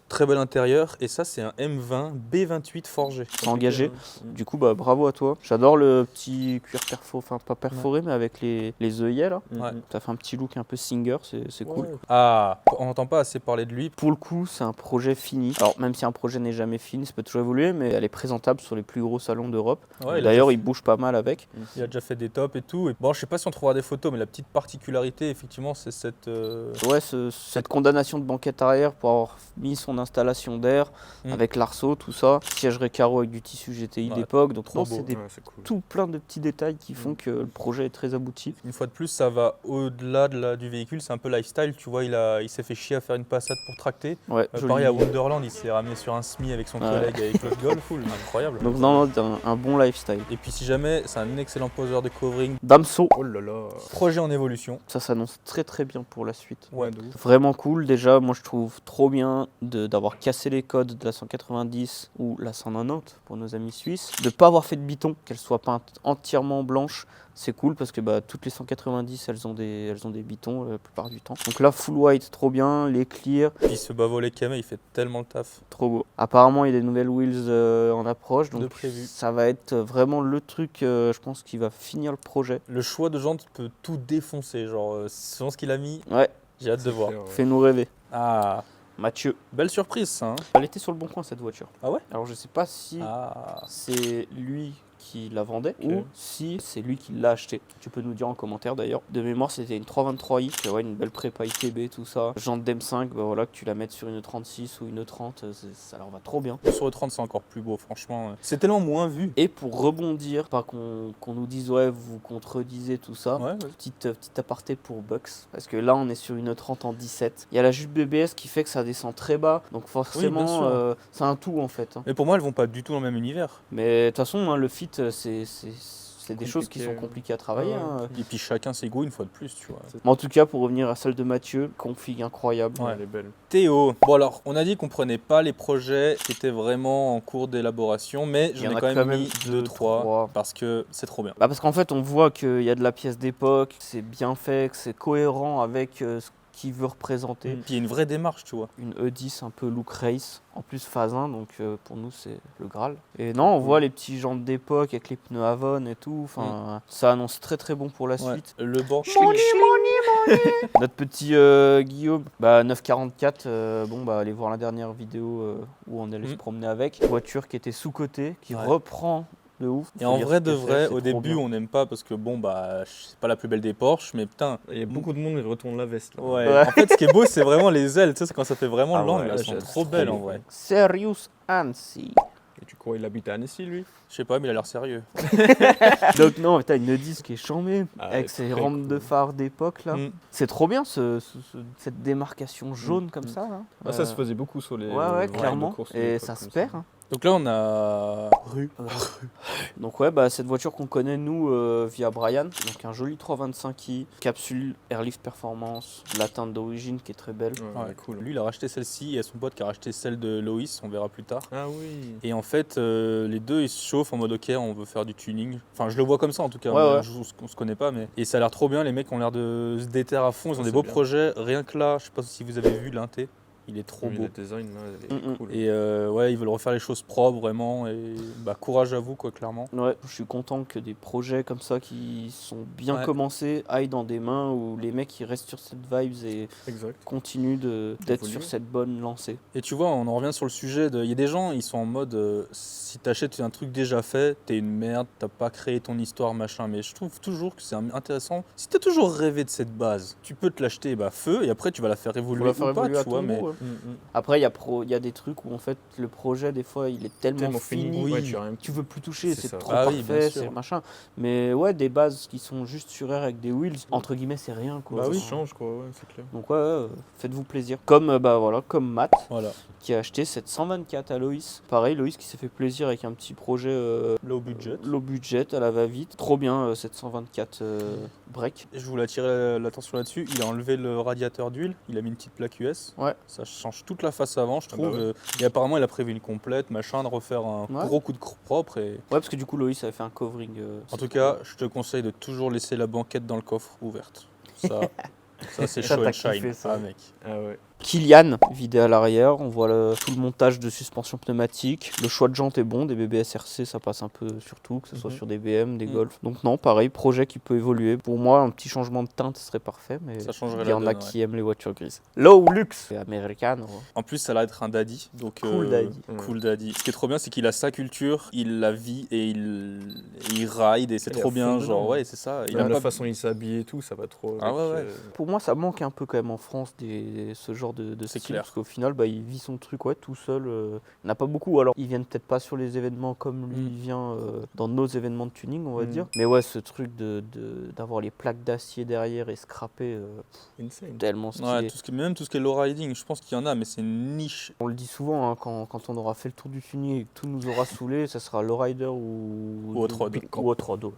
très bel intérieur. Et ça, c'est un M20 B28 forgé. C'est engagé. Du coup, bravo à toi. J'adore le petit cuir perforé, enfin pas perforé, mais avec les œillets là. Ouais. Ça fait un petit look un peu singer, c'est cool. Ah, on n'entend pas assez parler de lui. Pour le coup, c'est un projet fini. Alors, même si un projet n'est jamais fini, ça peut toujours évoluer, mais elle est présentable sur les plus gros salons d'Europe. Ouais, d'ailleurs, il bouge pas mal avec. Il a déjà fait des tops et tout. Et je sais pas si on trouvera des photos, mais la petite particularité, effectivement, c'est cette... cette condamnation de banquette arrière pour avoir mis son installation d'air avec l'arceau, tout ça. Siège récaro avec du tissu GTI d'époque. Donc, c'est tout plein de petits détails qui font que le projet est très abouti. Une fois de plus, ça va au-delà du véhicule. C'est un peu lifestyle. Tu vois, il s'est fait chier à faire une Passat pour tracter. Ouais, pareil à Wonderland, il s'est ramené sur un SMI avec son collègue avec le Golf. Incroyable. Donc, non, un bon lifestyle. Et puis, si jamais, c'est un excellent poseur de covering. Damso. Oh là là. Projet en évolution. Ça s'annonce très très bien pour la suite. Ouais, de ouf. Vraiment cool. Déjà, moi je trouve trop bien d'avoir cassé les codes de la 190 ou la 190 pour nos amis suisses. De ne pas avoir fait de biton, qu'elle soit peinte entièrement blanche. C'est cool parce que toutes les 190 elles ont des bitons la plupart du temps. Donc là full white, trop bien, les clear. Puis ce bas-volet camé, il fait tellement le taf. Trop beau. Apparemment il y a des nouvelles wheels en approche, donc ça va être vraiment le truc je pense qui va finir le projet. Le choix de jantes peut tout défoncer, selon ce qu'il a mis. Ouais. J'ai hâte de voir. Fais-nous rêver. Ah, Mathieu. belle surprise ça. Hein. Elle était sur le bon coin cette voiture. Ah ouais? Alors je sais pas si c'est lui qui la vendait ou si c'est lui qui l'a acheté. Tu peux nous dire en commentaire d'ailleurs. De mémoire c'était une 323i, une belle prépa ITB, tout ça. Jante d'M5, que tu la mettes sur une 36 ou une 30, ça leur va trop bien. Sur le 30 c'est encore plus beau franchement. C'est tellement moins vu. Et pour rebondir, pas qu'on nous dise vous contredisez tout ça, petite aparté pour Bucks. Parce que là on est sur une 30 en 17. Il y a la jupe BBS qui fait que ça descend très bas. Donc forcément c'est un tout en fait. Mais pour moi elles vont pas du tout dans le même univers. Mais de toute façon le fit c'est des choses qui sont compliquées à travailler. Et puis chacun ses goûts une fois de plus, tu vois. Mais en tout cas, pour revenir à celle de Mathieu, config incroyable. Ouais, elle est belle. Théo. Bon alors, on a dit qu'on prenait pas les projets qui étaient vraiment en cours d'élaboration, mais j'en ai quand même mis 2-3 parce que c'est trop bien. Parce qu'en fait, on voit qu'il y a de la pièce d'époque, c'est bien fait, que c'est cohérent avec ce qu'il veut représenter. Puis il y a une vraie démarche, tu vois. Une E10 un peu look race, en plus phase 1, donc pour nous c'est le Graal. Et non, on voit les petits jantes d'époque avec les pneus Avon et tout, ça annonce très très bon pour la suite. Le bord. Notre petit Guillaume, 944, allez voir la dernière vidéo où on allait se promener avec. Voiture qui était sous-cotée, qui reprend de ouf. Et en vrai de vrai, au début on n'aime pas parce que c'est pas la plus belle des Porsche, mais putain. Il y a beaucoup de monde qui retourne la veste. Là. Ouais. En fait, ce qui est beau, c'est vraiment les ailes, tu sais, c'est quand ça fait vraiment l'angle, elles sont trop belles en vrai. Serious Annecy. Et tu crois qu'il habite à Annecy, lui? Je sais pas, mais il a l'air sérieux. Donc non, t'as une E10 qui est chambée, avec ses rampes de phare d'époque là. C'est trop bien cette démarcation jaune comme ça. Là. Ça se faisait beaucoup sur les clairement. courses. Et ça se perd. Donc là, on a rue. Donc cette voiture qu'on connaît nous via Brian, donc un joli 325i, capsule Airlift Performance, la teinte d'origine qui est très belle. Cool. Lui, il a racheté celle-ci et son pote qui a racheté celle de Loïs, on verra plus tard. Ah oui. Et en fait, les deux, ils se chauffent en mode ok, on veut faire du tuning. Enfin, je le vois comme ça en tout cas. On se connaît pas, mais et ça a l'air trop bien. Les mecs ont l'air de se déterrer à fond. Ils ont des beaux projets. Rien que là, je sais pas si vous avez vu l'inté. Il est trop Oui, beau. le design, là, il est cool. Et ouais, ils veulent refaire les choses propres vraiment. Et courage à vous, quoi, clairement. Ouais, je suis content que des projets comme ça qui sont bien Ouais. commencés aillent dans des mains où les mecs ils restent sur cette vibe et Exact. continuent d'être Évoluer. sur cette bonne lancée. Et tu vois, on en revient sur le sujet il y a des gens, ils sont en mode si t'achètes un truc déjà fait, t'es une merde, t'as pas créé ton histoire, machin. Mais je trouve toujours que c'est intéressant. Si t'as toujours rêvé de cette base, tu peux te l'acheter feu et après tu vas la faire évoluer Faut la faire ou pas, évoluer à tu vois. ton Mais goût, ouais. Après, il y a des trucs où en fait le projet, des fois, il est tellement fini. Oui. Ouais, tu as rien- Tu veux plus toucher, C'est c'est ça. trop Ah oui, bien parfait, sûr. c'est machin. Mais ouais, des bases qui sont juste sur air avec des wheels, entre guillemets, c'est rien quoi. Bah ça oui. change, quoi, ouais, c'est clair. Donc ouais, faites-vous plaisir. Comme comme Matt voilà. qui a acheté cette 124 à Loïs. Pareil, Loïs qui s'est fait plaisir avec un petit projet Low budget. low budget à la va-vite. Trop bien cette 124 break. Et je voulais attirer l'attention là-dessus. Il a enlevé le radiateur d'huile, il a mis une petite plaque US. Ouais. Ça change toute la face avant, je Ah bah trouve. ouais. Et apparemment, il a prévu une complète, machin, de refaire un Ouais. gros coup de propre. Et... Ouais, parce que du coup, Loïs avait fait un covering. En tout cas, je te conseille de toujours laisser la banquette dans le coffre ouverte. Ça c'est Ça, show t'as and shine. kiffé, ça. Ah, mec. Ah ouais. Kylian, vidé à l'arrière, on voit tout le montage de suspension pneumatique. Le choix de jantes est bon, des BB SRC ça passe un peu sur tout, que ce soit sur des BM, des Golf. Donc non, pareil, projet qui peut évoluer. Pour moi, un petit changement de teinte serait parfait, mais Ça changerait il y en la a donne, qui aiment les voitures grises. Low Lux, c'est américain. En plus, ça a l'air d'être un daddy. Donc, Cool daddy. Cool daddy. Ce qui est trop bien, c'est qu'il a sa culture, il la vit et il ride et c'est Il est trop à bien. fond Genre, dedans. ouais, c'est ça. Il Même a la pas... façon dont il s'habille et tout, ça va trop. Ah ouais, ouais. Pour moi, ça manque un peu quand même en France ce genre de C'est style, clair. parce qu'au final, il vit son truc tout seul. Il n'y en a pas beaucoup. Alors, ils viennent peut-être pas sur les événements comme lui il vient dans nos événements de tuning, on va dire. Mais ouais, ce truc d'avoir les plaques d'acier derrière et scraper, Insane. tellement stylé. Ouais, même tout ce qui est low riding, je pense qu'il y en a, mais c'est une niche. On le dit souvent, hein, quand on aura fait le tour du tuning et que tout nous aura saoulé, ça sera lowrider ou Hot rod. Ou hot rod.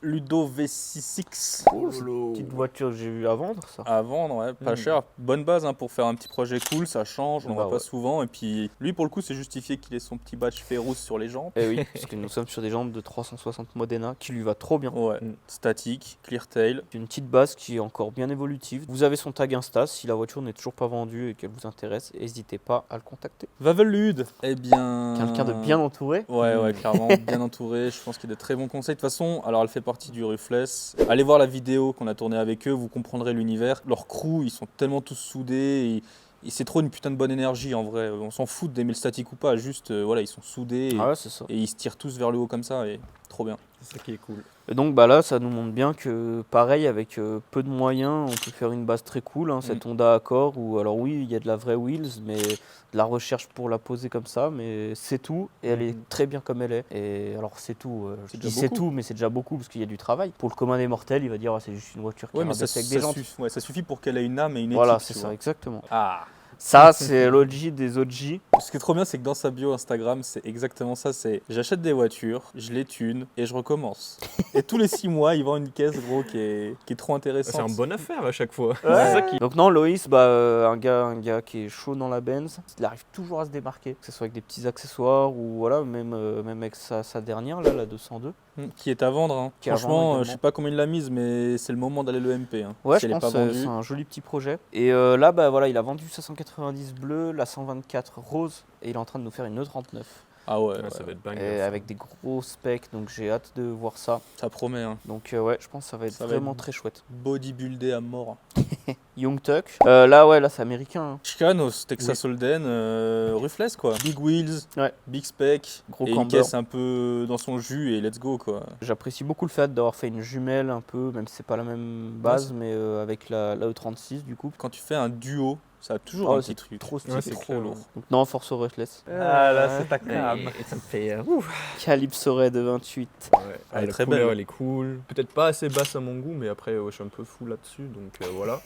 Ludo V66. Oh, c'est une petite voiture que j'ai eu à vendre, ça. À vendre, ouais, pas cher. Bonne base pour faire un petit projet cool, ça change, on n'en voit pas souvent. Et puis lui, pour le coup, c'est justifié qu'il ait son petit badge Féroce sur les jambes. Eh oui, parce que nous sommes sur des jambes de 360 Modena qui lui va trop bien. Ouais, statique, clear tail. Une petite base qui est encore bien évolutive. Vous avez son tag Insta, si la voiture n'est toujours pas vendue et qu'elle vous intéresse, n'hésitez pas à le contacter. Vavelude, eh bien... Quelqu'un de bien entouré. Ouais, clairement, bien entouré. Je pense qu'il y a de très bons conseils. De toute façon, alors elle fait partie du Ruthless. Allez voir la vidéo qu'on a tournée avec eux, vous comprendrez l'univers. Leur crew, ils sont tellement tous soudés. Et c'est trop une putain de bonne énergie en vrai. On s'en fout d'aimer le statique ou pas, juste voilà, ils sont soudés et, Ah ouais, c'est ça. et ils se tirent tous vers le haut comme ça et trop bien. C'est ça qui est cool. Et donc là, ça nous montre bien que pareil, avec peu de moyens, on peut faire une base très cool. Cette Honda Accord où, alors oui, il y a de la vraie wheels, mais de la recherche pour la poser comme ça, mais c'est tout. Et elle est très bien comme elle est. Et alors c'est tout. Je dis c'est tout, mais c'est déjà beaucoup parce qu'il y a du travail. Pour le commun des mortels, il va dire c'est juste une voiture qui rabaisse avec des jantes. Ça suffit pour qu'elle ait une âme et une éthique. Voilà, c'est ça, exactement. Ah. Ça, c'est l'OG des OG. Ce qui est trop bien, c'est que dans sa bio Instagram, c'est exactement ça. C'est j'achète des voitures, je les tune et je recommence. Et tous les 6 mois, il vend une caisse, gros, qui est trop intéressante. C'est une bonne affaire à chaque fois. Ouais. C'est ça qui... Donc non, Loïs, un gars qui est chaud dans la Benz, il arrive toujours à se démarquer, que ce soit avec des petits accessoires ou voilà, même avec sa dernière, là, la 202. Qui est à vendre. Hein. Franchement, je sais pas combien il l'a mise, mais c'est le moment d'aller le MP. Hein, ouais, si je pense que c'est un joli petit projet. Et là, voilà, il a vendu sa 190 bleue, la 124 rose, et il est en train de nous faire une E39. Ah ouais, ça va être banger. Et avec des gros specs, donc j'ai hâte de voir ça. Ça promet. Hein. Donc ouais, je pense que ça va être vraiment très chouette. Bodybuildé à mort. Young Tuck. Là c'est américain. Hein. Chicanos, Texas Holden, Ruthless quoi. Big wheels, big spec, gros et une caisse un peu dans son jus et let's go quoi. J'apprécie beaucoup le fait d'avoir fait une jumelle un peu, même si c'est pas la même base, mais avec la E36 du coup. Quand tu fais un duo, ça a toujours un petit truc. Trop stylé, c'est trop lourd. Donc non, Force Ruthless. Ah là, c'est ta crème. Et ça me fait... Calypso Red de 28. Elle est la très couleur, belle. elle est cool. Peut-être pas assez basse à mon goût, mais après, je suis un peu fou là-dessus, donc voilà.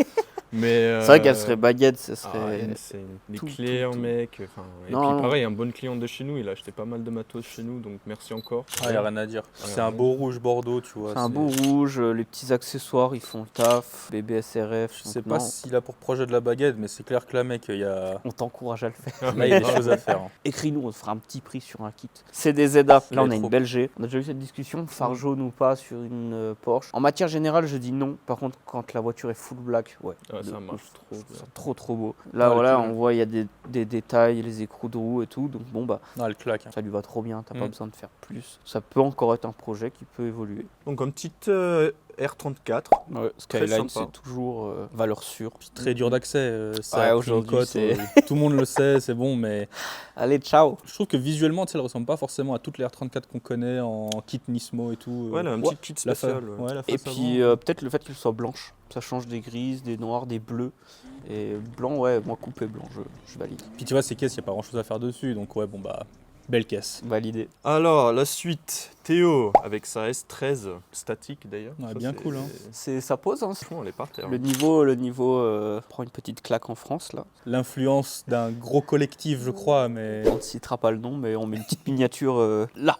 Mais c'est vrai qu'elle serait baguette, ce serait... c'est des clients, mec. Et puis pareil, un bon client de chez nous, il a acheté pas mal de matos chez nous, donc merci encore. Ah, y a rien à dire. C'est un beau rouge bordeaux, tu vois. C'est un beau rouge, les petits accessoires, ils font le taf, BBSRF. Je sais pas s'il a pour projet de la baguette, mais c'est clair que là, mec, il y a... On t'encourage à le faire. Là, il y a des choses à faire. Hein. Écris-nous, on te fera un petit prix sur un kit. C'est des ZA. Là, on a une belle G. On a déjà eu cette discussion, phare jaune ou pas sur une Porsche. En matière générale, je dis non. Par contre, quand la voiture est full black, ouais. Ouais, de ça marche ouf. trop bien. C'est trop beau. Là, Ouais, voilà, le cul, on voit, il y a des détails, les écrous de roue et tout. Donc bon, bah, Non, elle claque. Hein. ça lui va trop bien. T'as pas Mm. besoin de faire plus. Ça peut encore être un projet qui peut évoluer. Donc un petit R34. Ouais, Très Skyline, sympa. c'est toujours valeur sûre. Puis très dur d'accès. Ça Ouais, a pris une aujourd'hui, cote, c'est- tout le monde le sait, c'est bon, mais Allez, ciao. je trouve que visuellement, tu sais, elle ressemble pas forcément à toutes les R34 qu'on connaît en kit Nismo et tout. Ouais, là, un ouais, petit kit la fa- spécial. Ouais. ouais, la Et face puis avant. peut-être le fait qu'il soit blanche. Ça change des grises, des noirs, des bleus. Et blanc, ouais, moi coupé blanc, je valide. Puis tu vois, ces caisses, il n'y a pas grand chose à faire dessus, donc ouais, bon bah, belle caisse. Validé. Alors, la suite, Théo, avec sa S13, statique d'ailleurs. Ouais, Ça, bien c'est- cool, hein. Ça pose, hein. Franchement, elle est par terre. Le niveau prend une petite claque en France, là. L'influence d'un gros collectif, je crois, mais On ne citera pas le nom, mais on met une petite miniature là.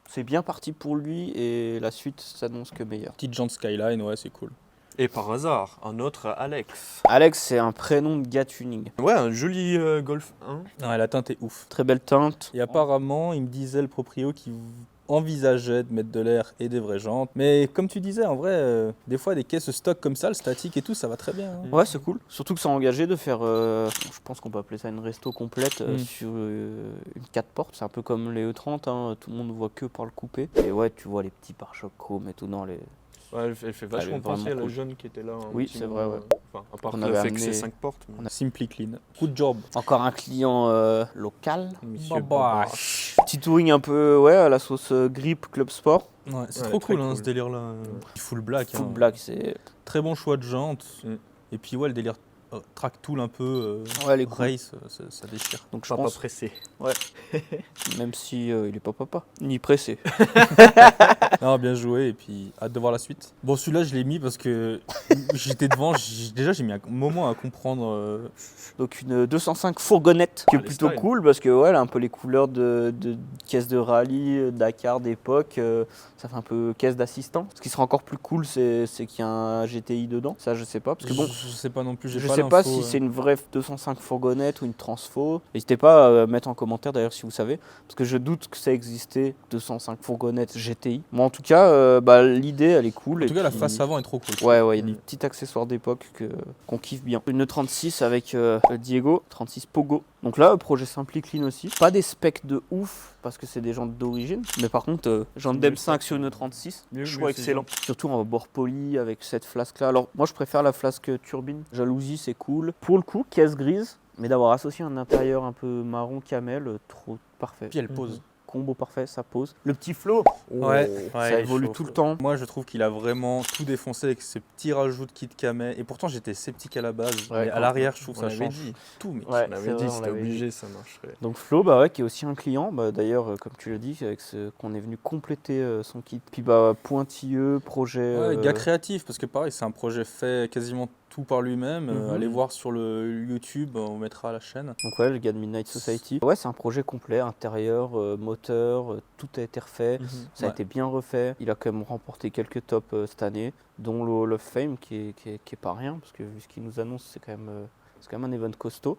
C'est bien parti pour lui et la suite s'annonce que meilleure. petite jante Skyline, ouais, c'est cool. Et par hasard, un autre Alex. Alex, c'est un prénom de gars tuning. Ouais, un joli Golf 1. Ouais, la teinte est ouf. Très belle teinte. Et apparemment, il me disait le proprio qu'il envisageait de mettre de l'air et des vraies jantes. Mais comme tu disais, en vrai, des fois, des caisses stock comme ça, le statique et tout, ça va très bien. Hein. Ouais, c'est cool. Surtout que c'est engagé de faire, je pense qu'on peut appeler ça une resto complète sur une 4 portes. C'est un peu comme les E30, hein. Tout le monde ne voit que par le coupé. Et ouais, tu vois les petits pare-chocs chrome et tout dans les... Ouais, elle fait vachement Elle est penser à vraiment la cool. jaune qui était là. un Oui, petit c'est moment, vrai, ouais. Enfin, à part On le avait fait que c'est amené- 5 portes. mais- Simply clean. Good job. Encore un client local. Monsieur Bye-bye. Babache. Petit touring un peu ouais, à la sauce grip club sport. Ouais, c'est Ouais, trop très cool, hein, cool. ce délire-là. Full black. Full hein. black, c'est... Très bon choix de jantes. Mm. Et puis, ouais, le délire track tool un peu Ouais, elle est cool. race, ça déchire. Donc je Papa pense, pressé. même si il est pas papa, ni pressé. Non, bien joué, et puis hâte de voir la suite. Bon, celui-là, je l'ai mis parce que j'étais devant, déjà j'ai mis un moment à comprendre. Donc une 205 fourgonnette qui est les plutôt styles. cool parce que ouais, elle a un peu les couleurs de caisse de rallye, Dakar d'époque. Ça fait un peu caisse d'assistant. Ce qui sera encore plus cool, c'est qu'il y a un GTI dedans. Ça, je sais pas. Parce que bon, Je sais pas non plus, j'ai je pas sais pas l'info, si c'est une vraie 205 fourgonnette ou une transfo. N'hésitez pas à mettre en commentaire d'ailleurs si vous savez. Parce que je doute que ça existait 205 fourgonnettes GTI. Moi en tout cas, l'idée elle est cool. En et tout cas, la puis- face avant est trop cool. Ouais, il y a des petits accessoires d'époque qu'on kiffe bien. Une 36 avec Diego, 36 Pogo. Donc là, projet Simply Clean aussi. Pas des specs de ouf parce que c'est des jantes d'origine. Mais par contre, jantes Mieux d'M5 sur une 36, Mieux, choix mieux, c'est excellent. Surtout en bord poli avec cette flasque là. Alors moi je préfère la flasque turbine. Jalousie c'est cool. Pour le coup, caisse grise. Mais d'avoir associé un intérieur un peu marron camel, trop parfait. Puis elle pose. Combo parfait, ça pose. Le petit flow, Ouais, ça évolue tout le temps. Moi, je trouve qu'il a vraiment tout défoncé avec ses petits rajouts de kit camé. Et pourtant, j'étais sceptique à la base. Ouais, mais à quand- l'arrière, je trouve on ça l'avait change dit. tout, mec. Ouais, On avait c'est dit, vrai, on c'était l'avait obligé, ça marcherait. Donc Flo, qui est aussi un client, d'ailleurs, comme tu l'as dit, avec qu'on est venu compléter son kit. Puis pointilleux, projet. Ouais, gars créatif, parce que pareil, c'est un projet fait quasiment tout par lui-même. Mhm. Allez voir sur le YouTube, on mettra la chaîne. Donc ouais, le gars de Midnight Society. Ouais, c'est un projet complet, intérieur, moteur, tout a été refait. Ça a Ouais. été bien refait. Il a quand même remporté quelques tops cette année, dont le Hall of Fame, qui est pas rien, parce que vu ce qu'il nous annonce, c'est quand même un event costaud.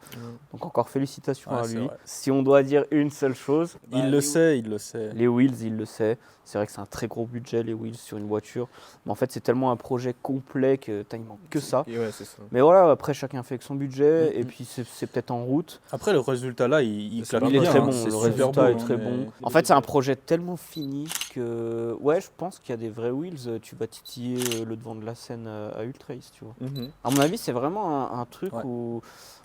Donc encore félicitations Ouais, à c'est lui. vrai. Si on doit dire une seule chose, Il le sait, il le sait. les wheels, il le sait. C'est vrai que c'est un très gros budget, les wheels sur une voiture. Mais en fait, c'est tellement un projet complet que il manque que ça. Et ouais, c'est ça. Mais voilà, après, chacun fait avec son budget. Mhm. Et puis, c'est peut-être en route. Après, le résultat là, il C'est claque pas Il est mal, très bien, bon, hein, c'est le super résultat beau, est très hein, bon. mais- En fait, c'est un projet tellement fini que, ouais, je pense qu'il y a des vrais wheels. Tu vas titiller le devant de la scène à Ultrace, tu vois. Mhm. À mon avis, c'est vraiment un truc Ouais. où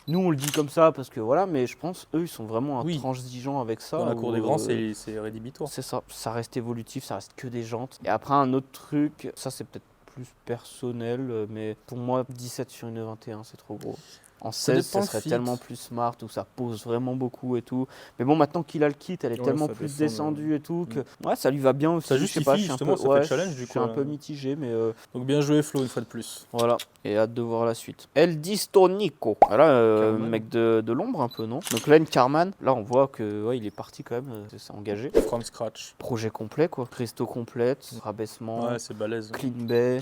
nous, on le dit comme ça parce que voilà, mais je pense eux, ils sont vraiment Oui. intransigeants avec ça. Dans la cour où, des grands, c'est rédhibitoire. c'est ça reste évolutif, ça reste que des jantes. Et après, un autre truc, ça c'est peut-être plus personnel, mais pour moi, 17 sur une 21, c'est trop gros. En 16, dépend ça le serait fit. tellement plus smart, où ça pose vraiment beaucoup et tout. Mais bon, maintenant qu'il a le kit, elle est Ouais, tellement ça plus descend, descendue et tout, que ouais, ça lui va bien aussi. Ça je sais justifie, pas, je suis un justement, peu, ça fait le challenge, du je coup, suis un là. peu mitigé, mais Donc bien joué Flo une fois de plus. voilà. Et hâte de voir la suite. El Distonico. Voilà, Carman. mec de l'ombre un peu, non? Donc là, une Carman. Là, on voit que ouais, il est parti quand même, c'est engagé. From scratch. Projet complet, quoi. Cristaux complète, rabaissement, Ouais, c'est balèze. clean bay.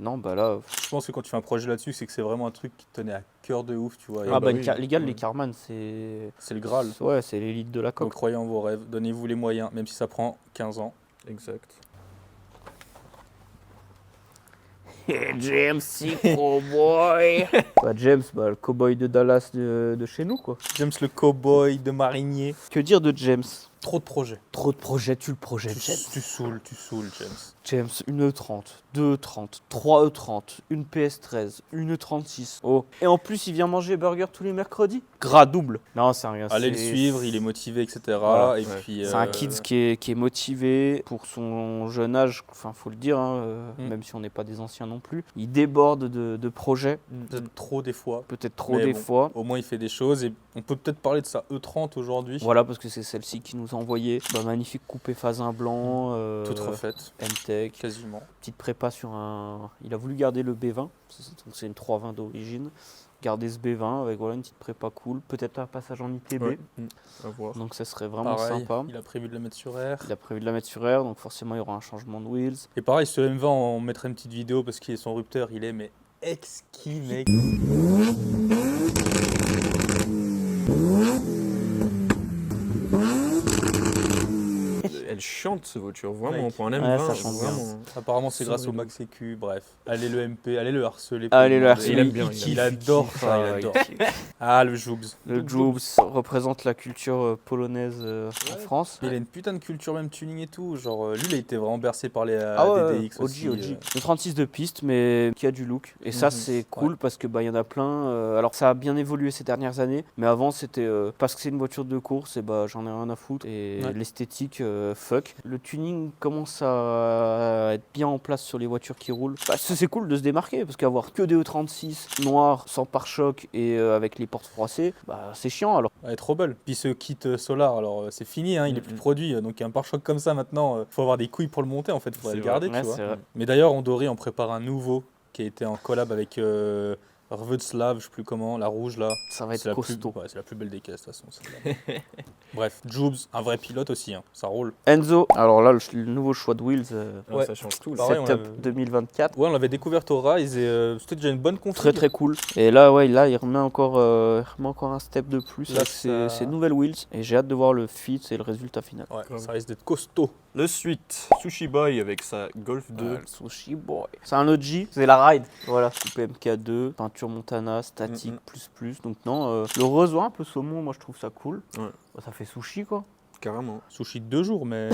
Non, bah là. Je pense que quand tu fais un projet là-dessus, c'est que c'est vraiment un truc qui te tenait à cœur de ouf, tu vois. Ah, bah, oui. les gars, Ouais. les Carman, c'est. C'est le Graal. Ouais, c'est l'élite de la Donc coque. croyez en vos rêves, donnez-vous les moyens, même si ça prend 15 ans. Exact. James, cowboy. James, le cowboy de Dallas de chez nous, quoi. James le cowboy de marinier. Que dire de James? Trop de projets. Trop de projets, tu le projettes, James. Tu saoules, James. James, une E30, 2 E30, 3 E30, une PS13, une E36. Oh. Et en plus, il vient manger burger tous les mercredis. Gras double. Non, c'est rien. Allez le suivre, il est motivé, etc. Voilà. Et puis, c'est un kid qui est motivé pour son jeune âge. Enfin, faut le dire, même si on n'est pas des anciens non plus. Il déborde de projets. Peut-être trop des fois. Peut-être trop des fois. Au moins, il fait des choses. Et on peut peut-être parler de sa E30 aujourd'hui. Voilà, parce que c'est celle-ci qui nous a envoyé. Magnifique coupé phasin blanc. Toute refaite. MTech. Quasiment. Petite prépa sur un... Il a voulu garder le B20. C'est une 320 d'origine. Garder ce B20 avec une petite prépa cool. Peut-être un passage en ITB. Ouais. À voir. Donc ça serait vraiment pareil, sympa. Il a prévu de la mettre sur air. Il a prévu de la mettre sur air. Donc forcément, il y aura un changement de wheels. Et pareil, ce M20, on mettra une petite vidéo parce qu'il est son rupteur. Il est mais exquis, mec. Elle chante cette voiture, vraiment, Mec. pour un M20. Ouais, ça chante vraiment. Apparemment, c'est grâce au Solide. Max EQ. Bref, allez le MP, allez le harceler. Allez le harceler. Il aime bien, Il adore ça, il adore. Ah, le Jougs. Le Joobs représente la culture polonaise en France. Il a une putain de culture, même tuning et tout. Genre, lui, il a été vraiment bercé par les DDX OG, aussi. OG. Le 36 de piste, mais qui a du look. Et ça, c'est cool parce que y en a plein. Alors, ça a bien évolué ces dernières années, mais avant, c'était parce que c'est une voiture de course, et j'en ai rien à foutre. Et l'esthétique, fuck. Le tuning commence à être bien en place sur les voitures qui roulent. C'est cool de se démarquer parce qu'avoir que des E36 noirs, sans pare-choc et avec les portes froissées, c'est chiant alors. Ouais, trop belle. Puis ce kit solar, alors c'est fini, il est plus produit. Donc un pare-choc comme ça maintenant, faut avoir des couilles pour le monter en fait, faudrait le garder, tu vois. Vrai. Mais d'ailleurs, Ondori en prépare un nouveau qui a été en collab avec Rvedslav, je sais plus comment, la rouge là. Ça va être costaud. C'est la plus belle des caisses de toute façon. Bref, Joobs, un vrai pilote aussi, ça roule. Enzo, alors là, le nouveau choix de wheels, Ouais, ça change tout. Là. Pareil, setup 2024. Ouais, on l'avait découvert au Rise et c'était déjà une bonne config. Très très cool. Et là, il remet encore un step de plus Là, avec ses nouvelles wheels. Et j'ai hâte de voir le fit et le résultat final. Ouais, ça risque d'être costaud. Le suite, Sushi Boy avec sa Golf 2. Le Sushi Boy. C'est un OG, c'est la ride. Voilà, coupé MK2, peinture Montana, statique, plus. Donc non, le rose, un peu saumon, moi je trouve ça cool. Ouais. Ça fait sushi quoi. Carrément. Sushi de 2 jours, mais...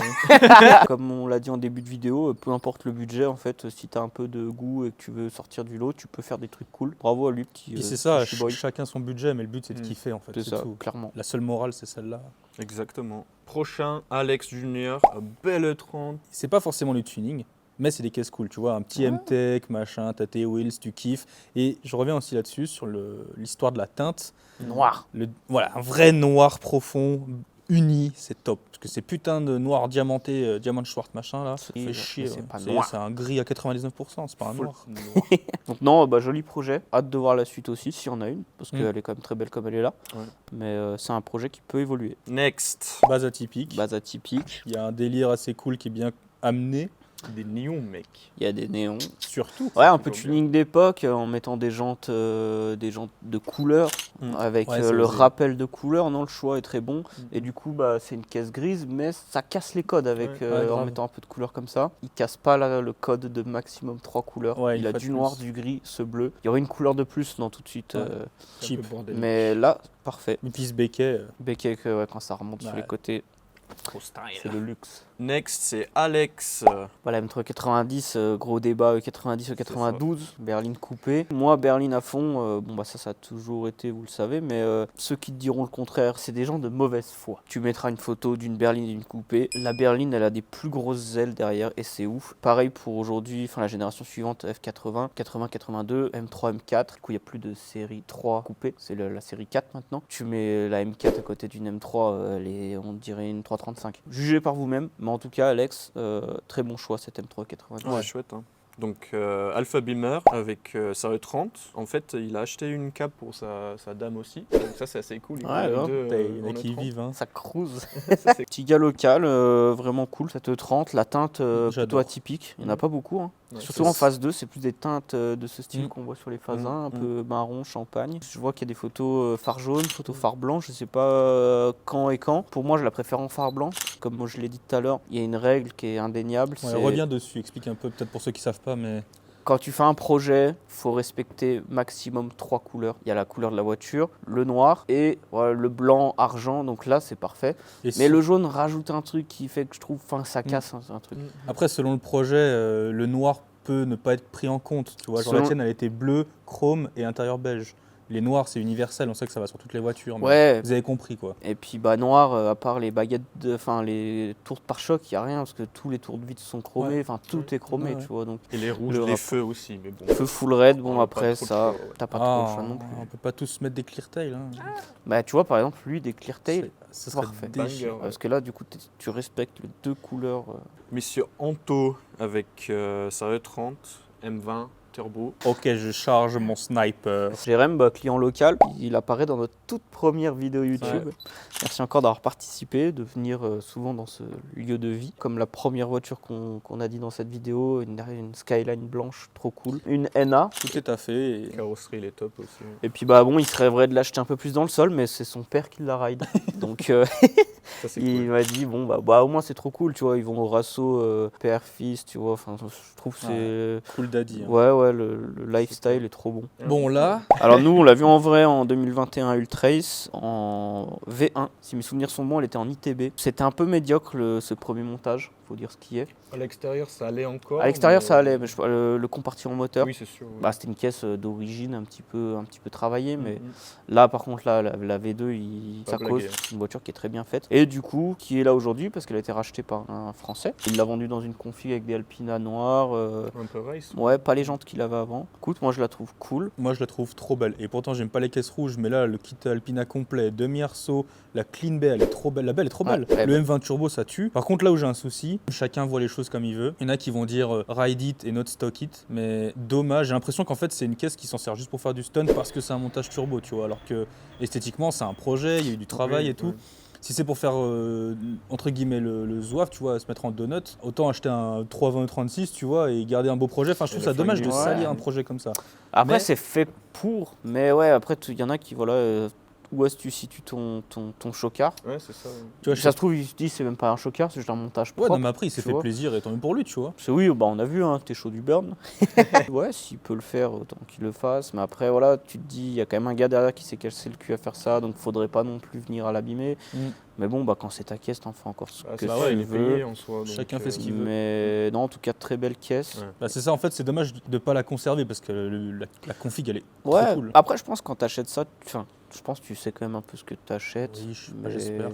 Comme on l'a dit en début de vidéo, peu importe le budget, en fait, si tu as un peu de goût et que tu veux sortir du lot, tu peux faire des trucs cool. Bravo à lui, petit. Puis c'est ça, Sushi Boy. chacun son budget, mais le but c'est de kiffer en fait. C'est ça, tout. clairement. La seule morale, c'est celle-là. Exactement. Prochain, Alex Junior, belle 30. C'est pas forcément le tuning, mais c'est des caisses cool, tu vois, un petit MTech, machin, t'as tes wheels, tu kiffes. Et je reviens aussi là-dessus, sur l'histoire de la teinte. Noir. Voilà, un vrai noir profond, uni, c'est top. Parce que ces putains de noir diamanté, diamant Schwartz machin là, ça fait chier. c'est Ouais. pas noir. C'est un gris à 99%, c'est pas un noir. Donc non, joli projet. Hâte de voir la suite aussi, s'il y en a une, parce qu'elle est quand même très belle comme elle est là. Ouais. Mais c'est un projet qui peut évoluer. Next. Base atypique. Base atypique. Il y a un délire assez cool qui est bien amené. Des néons, mec. Il y a des néons. Surtout. Ouais, un peu de tuning d'époque en mettant des jantes de couleur avec Ouais, le osé. rappel de couleur. Non, le choix est très bon. Et du coup, c'est une caisse grise, mais ça casse les codes avec en grave. mettant un peu de couleur comme ça. Il casse pas le code de maximum 3 couleurs. Ouais, il il a fait du plus. noir, du gris, ce bleu. Il y aurait une couleur de plus, non tout de suite. Cheap. Mais là, parfait. Et puis ce béquet. Becquet, quand ça remonte sur les côtés, c'est le luxe. Next, c'est Alex. Voilà, M390, gros débat 90 92, berline coupée. Moi, berline à fond, ça a toujours été, vous le savez, mais ceux qui te diront le contraire, c'est des gens de mauvaise foi. Tu mettras une photo d'une berline et d'une coupée. La berline, elle a des plus grosses ailes derrière et c'est ouf. Pareil pour aujourd'hui, la génération suivante, F80, 80, 82, M3, M4. Du coup, il n'y a plus de série 3 coupée, c'est la série 4 maintenant. Tu mets la M4 à côté d'une M3, on dirait une 335. Jugez par vous-même. Mais en tout cas, Alex, très bon choix cette M390. Ouais, chouette. Hein. Donc, Alpha Beamer avec sa E30. En fait, il a acheté une cape pour sa dame aussi. Donc, ça, c'est assez cool. Ouais, ouais. Il y en a en qui E30. vivent. Hein. Ça cruise. Ça, c'est Petit gars local, vraiment cool. Cette E30, la teinte plutôt J'adore. atypique. Il n'y en a pas beaucoup. Hein. Ouais, Surtout c'est- en phase 2, c'est plus des teintes de ce style qu'on voit sur les phases 1, un Mm. peu marron, champagne. Je vois qu'il y a des photos phare jaune, photos phare blanc, je sais pas quand et quand. Pour moi, je la préfère en phare blanc. Comme moi, je l'ai dit tout à l'heure, il y a une règle qui est indéniable. Ouais, c'est reviens dessus, explique un peu, peut-être pour ceux qui savent pas, mais. quand tu fais un projet, faut respecter maximum 3 couleurs. Il y a la couleur de la voiture, le noir et voilà, le blanc, argent. Donc là, c'est parfait. Mais le jaune rajoute un truc qui fait que je trouve, ça casse un truc. Après, selon le projet, le noir peut ne pas être pris en compte. Tu vois, genre la tienne, elle était bleue, chrome et intérieur beige. Les noirs, c'est universel, on sait que ça va sur toutes les voitures. Mais vous avez compris quoi. Et puis noir, à part les baguettes, les tours de pare-choc, il n'y a rien parce que tous les tours de vitre sont chromés. Enfin, tout est chromé, tu vois. Donc, et les rouges, les feux aussi. Mais bon. Feu full red, bon après ça, t'as pas trop le choix non plus. On peut pas tous mettre des clear tail. Bah tu vois par exemple lui des clear tail, ça serait parfait. Parce que là du coup tu respectes les 2 couleurs. Monsieur Anto avec sa E30 M20 turbo. Ok, je charge mon sniper. Jérém, client local, il apparaît dans notre toute première vidéo YouTube. Merci encore d'avoir participé, de venir souvent dans ce lieu de vie. Comme la première voiture qu'on a dit dans cette vidéo, une Skyline blanche trop cool. Une NA. Tout est à fait. La carrosserie, il est top aussi. Et puis bon, il se rêverait de l'acheter un peu plus dans le sol, mais c'est son père qui la ride. Donc ça, il m'a dit, bon au moins c'est trop cool, tu vois, ils vont au rasso père-fils, tu vois, enfin je trouve que c'est... Cool daddy. Hein. Ouais, le lifestyle est trop bon. Bon là... Alors nous, on l'a vu en vrai en 2021 à Ultrace, en V1. Si mes souvenirs sont bons, elle était en ITB. C'était un peu médiocre ce premier montage, faut dire ce qui est. À l'extérieur, ça allait encore. À l'extérieur, ça allait, mais le compartiment moteur. Oui, c'est sûr. Oui. C'était une caisse d'origine un petit peu travaillée, mais là, par contre, la V2, ça cause. C'est une voiture qui est très bien faite. Et du coup, qui est là aujourd'hui parce qu'elle a été rachetée par un Français. Il l'a vendue dans une config avec des Alpina noirs. Un peu race. Ouais, pas les jantes qu'il avait avant. Écoute, moi je la trouve cool. Moi je la trouve trop belle. Et pourtant, j'aime pas les caisses rouges, mais là, le kit Alpina complet, demi-arceau, la clean bay, elle est trop belle. La belle est trop belle. Le M20 Turbo, ça tue. Par contre, là où j'ai un souci, chacun voit les choses comme il veut. Il y en a qui vont dire ride it et not stock it, mais dommage. J'ai l'impression qu'en fait c'est une caisse qui s'en sert juste pour faire du stunt parce que c'est un montage turbo, tu vois. Alors que esthétiquement c'est un projet, il y a eu du travail et tout. Si c'est pour faire entre guillemets le zouave, tu vois, se mettre en donut, autant acheter un 320-36, tu vois, et garder un beau projet. Enfin, je trouve ça dommage de salir un projet comme ça. Après, c'est fait pour, mais ouais, après, il y en a qui, voilà. Où est-ce que tu situes ton chocard? Ouais, c'est ça. Tu vois, ça se trouve, il se dit c'est même pas un chocard, c'est juste un montage propre. Ouais, non, mais après, il s'est fait plaisir et tant mieux pour lui, tu vois. Oui, on a vu, t'es chaud du burn. Ouais, s'il peut le faire, autant qu'il le fasse. Mais après, voilà, tu te dis, il y a quand même un gars derrière qui s'est cassé le cul à faire ça, donc faudrait pas non plus venir à l'abîmer. Mais bon, quand c'est ta caisse, t'en fais encore ce que tu veux. En soi, donc, chacun fait ce qu'il veut. Mais non, en tout cas, très belle caisse. Ouais. C'est ça, en fait, c'est dommage de pas la conserver parce que la config, elle est trop cool. Après, je pense que quand t'achètes ça, je pense que tu sais quand même un peu ce que t'achètes. Oui, j'espère.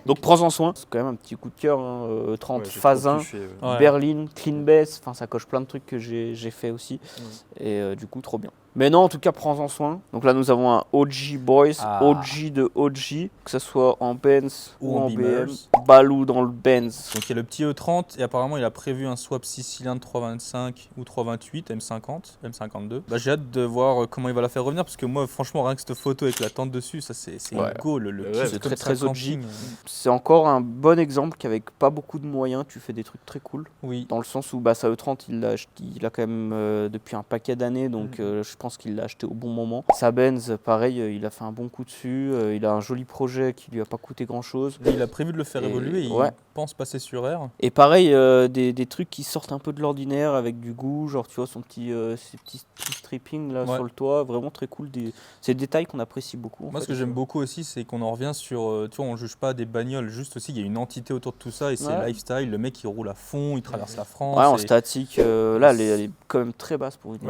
Donc prends-en soin, c'est quand même un petit coup de cœur, 30 phase 1, berline, clean base, ça coche plein de trucs que j'ai fait aussi, et du coup trop bien. Mais non, en tout cas prends-en soin. Donc là nous avons un OG Boys, OG de OG, que ce soit en Benz ou en BM, Balou dans le Benz. Donc il y a le petit E30 et apparemment il a prévu un swap 6 cylindres 325 ou 328, M50, M52. J'ai hâte de voir comment il va la faire revenir parce que moi franchement rien que cette photo avec la tente dessus, ça c'est une go, c'est très OG. C'est encore un bon exemple qu'avec pas beaucoup de moyens, tu fais des trucs très cool. Oui. Dans le sens où sa E30, il l'a quand même depuis un paquet d'années, donc je pense qu'il l'a acheté au bon moment. Sa Benz, pareil, il a fait un bon coup dessus. Il a un joli projet qui lui a pas coûté grand chose. Il a prévu de le faire évoluer. Il pense passer sur R. Et pareil, des trucs qui sortent un peu de l'ordinaire avec du goût, genre tu vois ses petits stripping là sur le toit, vraiment très cool. C'est des détails qu'on apprécie beaucoup. Moi, ce que j'aime beaucoup aussi, c'est qu'on en revient sur, tu vois, on juge pas des bagnoles, juste aussi, il y a une entité autour de tout ça et c'est lifestyle. Le mec, il roule à fond, il traverse la France. Ouais, en statique, là, elle est quand même très basse pour une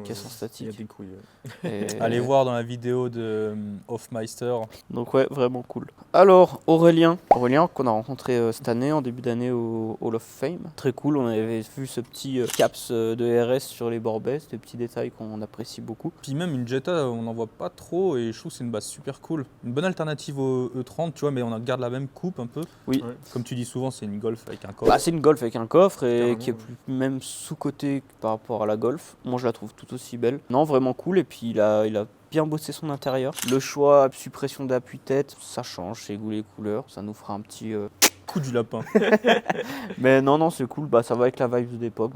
caisse en statique. Il y a des couilles. Allez voir dans la vidéo de Hofmeister. Donc ouais, vraiment cool. Alors, Aurélien qu'on a rencontré cette année, en début d'année au Hall of Fame. Très cool, on avait vu ce petit caps de RS sur les Borbets, des petits détails qu'on apprécie beaucoup. Puis même une Jetta, on n'en voit pas trop et je trouve que c'est une base super cool. Une bonne alternative au E30, tu vois, mais on garde la même coupe un peu. Oui. Comme tu dis souvent, c'est une Golf avec un coffre. C'est une Golf avec un coffre et qui est même sous-cotée par rapport à la Golf. Moi, je la trouve tout aussi belle. Non, vraiment cool. Et puis, il a bien bossé son intérieur. Le choix, suppression d'appui-tête, ça change, c'est goût les couleurs. Ça nous fera un petit... coup du lapin. Mais non, c'est cool. Ça va avec la vibe d'époque.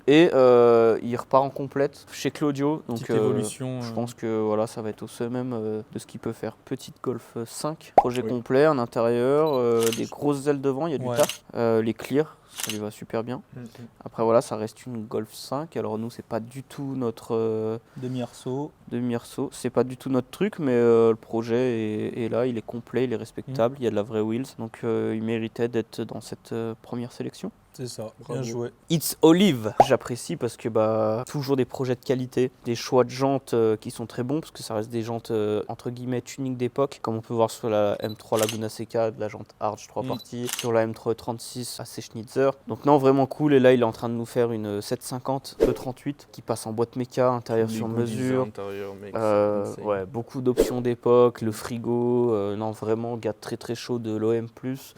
Et il repart en complète chez Claudio. Donc, petite évolution. Je pense que voilà, ça va être au summum de ce qu'il peut faire. Petite Golf 5, projet complet, un intérieur, des grosses ailes devant, il y a du taf. Les clears, ça lui va super bien. Après voilà, ça reste une Golf 5. Alors nous, c'est pas du tout notre demi-arceau. C'est pas du tout notre truc, mais le projet est là, il est complet, il est respectable, il y a de la vraie wheels, donc il méritait d'être dans cette première sélection. C'est ça, Bravo. bien joué. It's Olive, j'apprécie parce que toujours des projets de qualité, des choix de jantes qui sont très bons parce que ça reste des jantes entre guillemets tuning d'époque, comme on peut voir sur la M3 Laguna Seca, de la jante Arch 3 parties, sur la M336 AC Schnitzer. Donc non, vraiment cool, et là il est en train de nous faire une 750 E38 qui passe en boîte méca, intérieur sur mesure. Ouais, beaucoup d'options d'époque, le frigo, non vraiment gars très très chaud de l'OM+,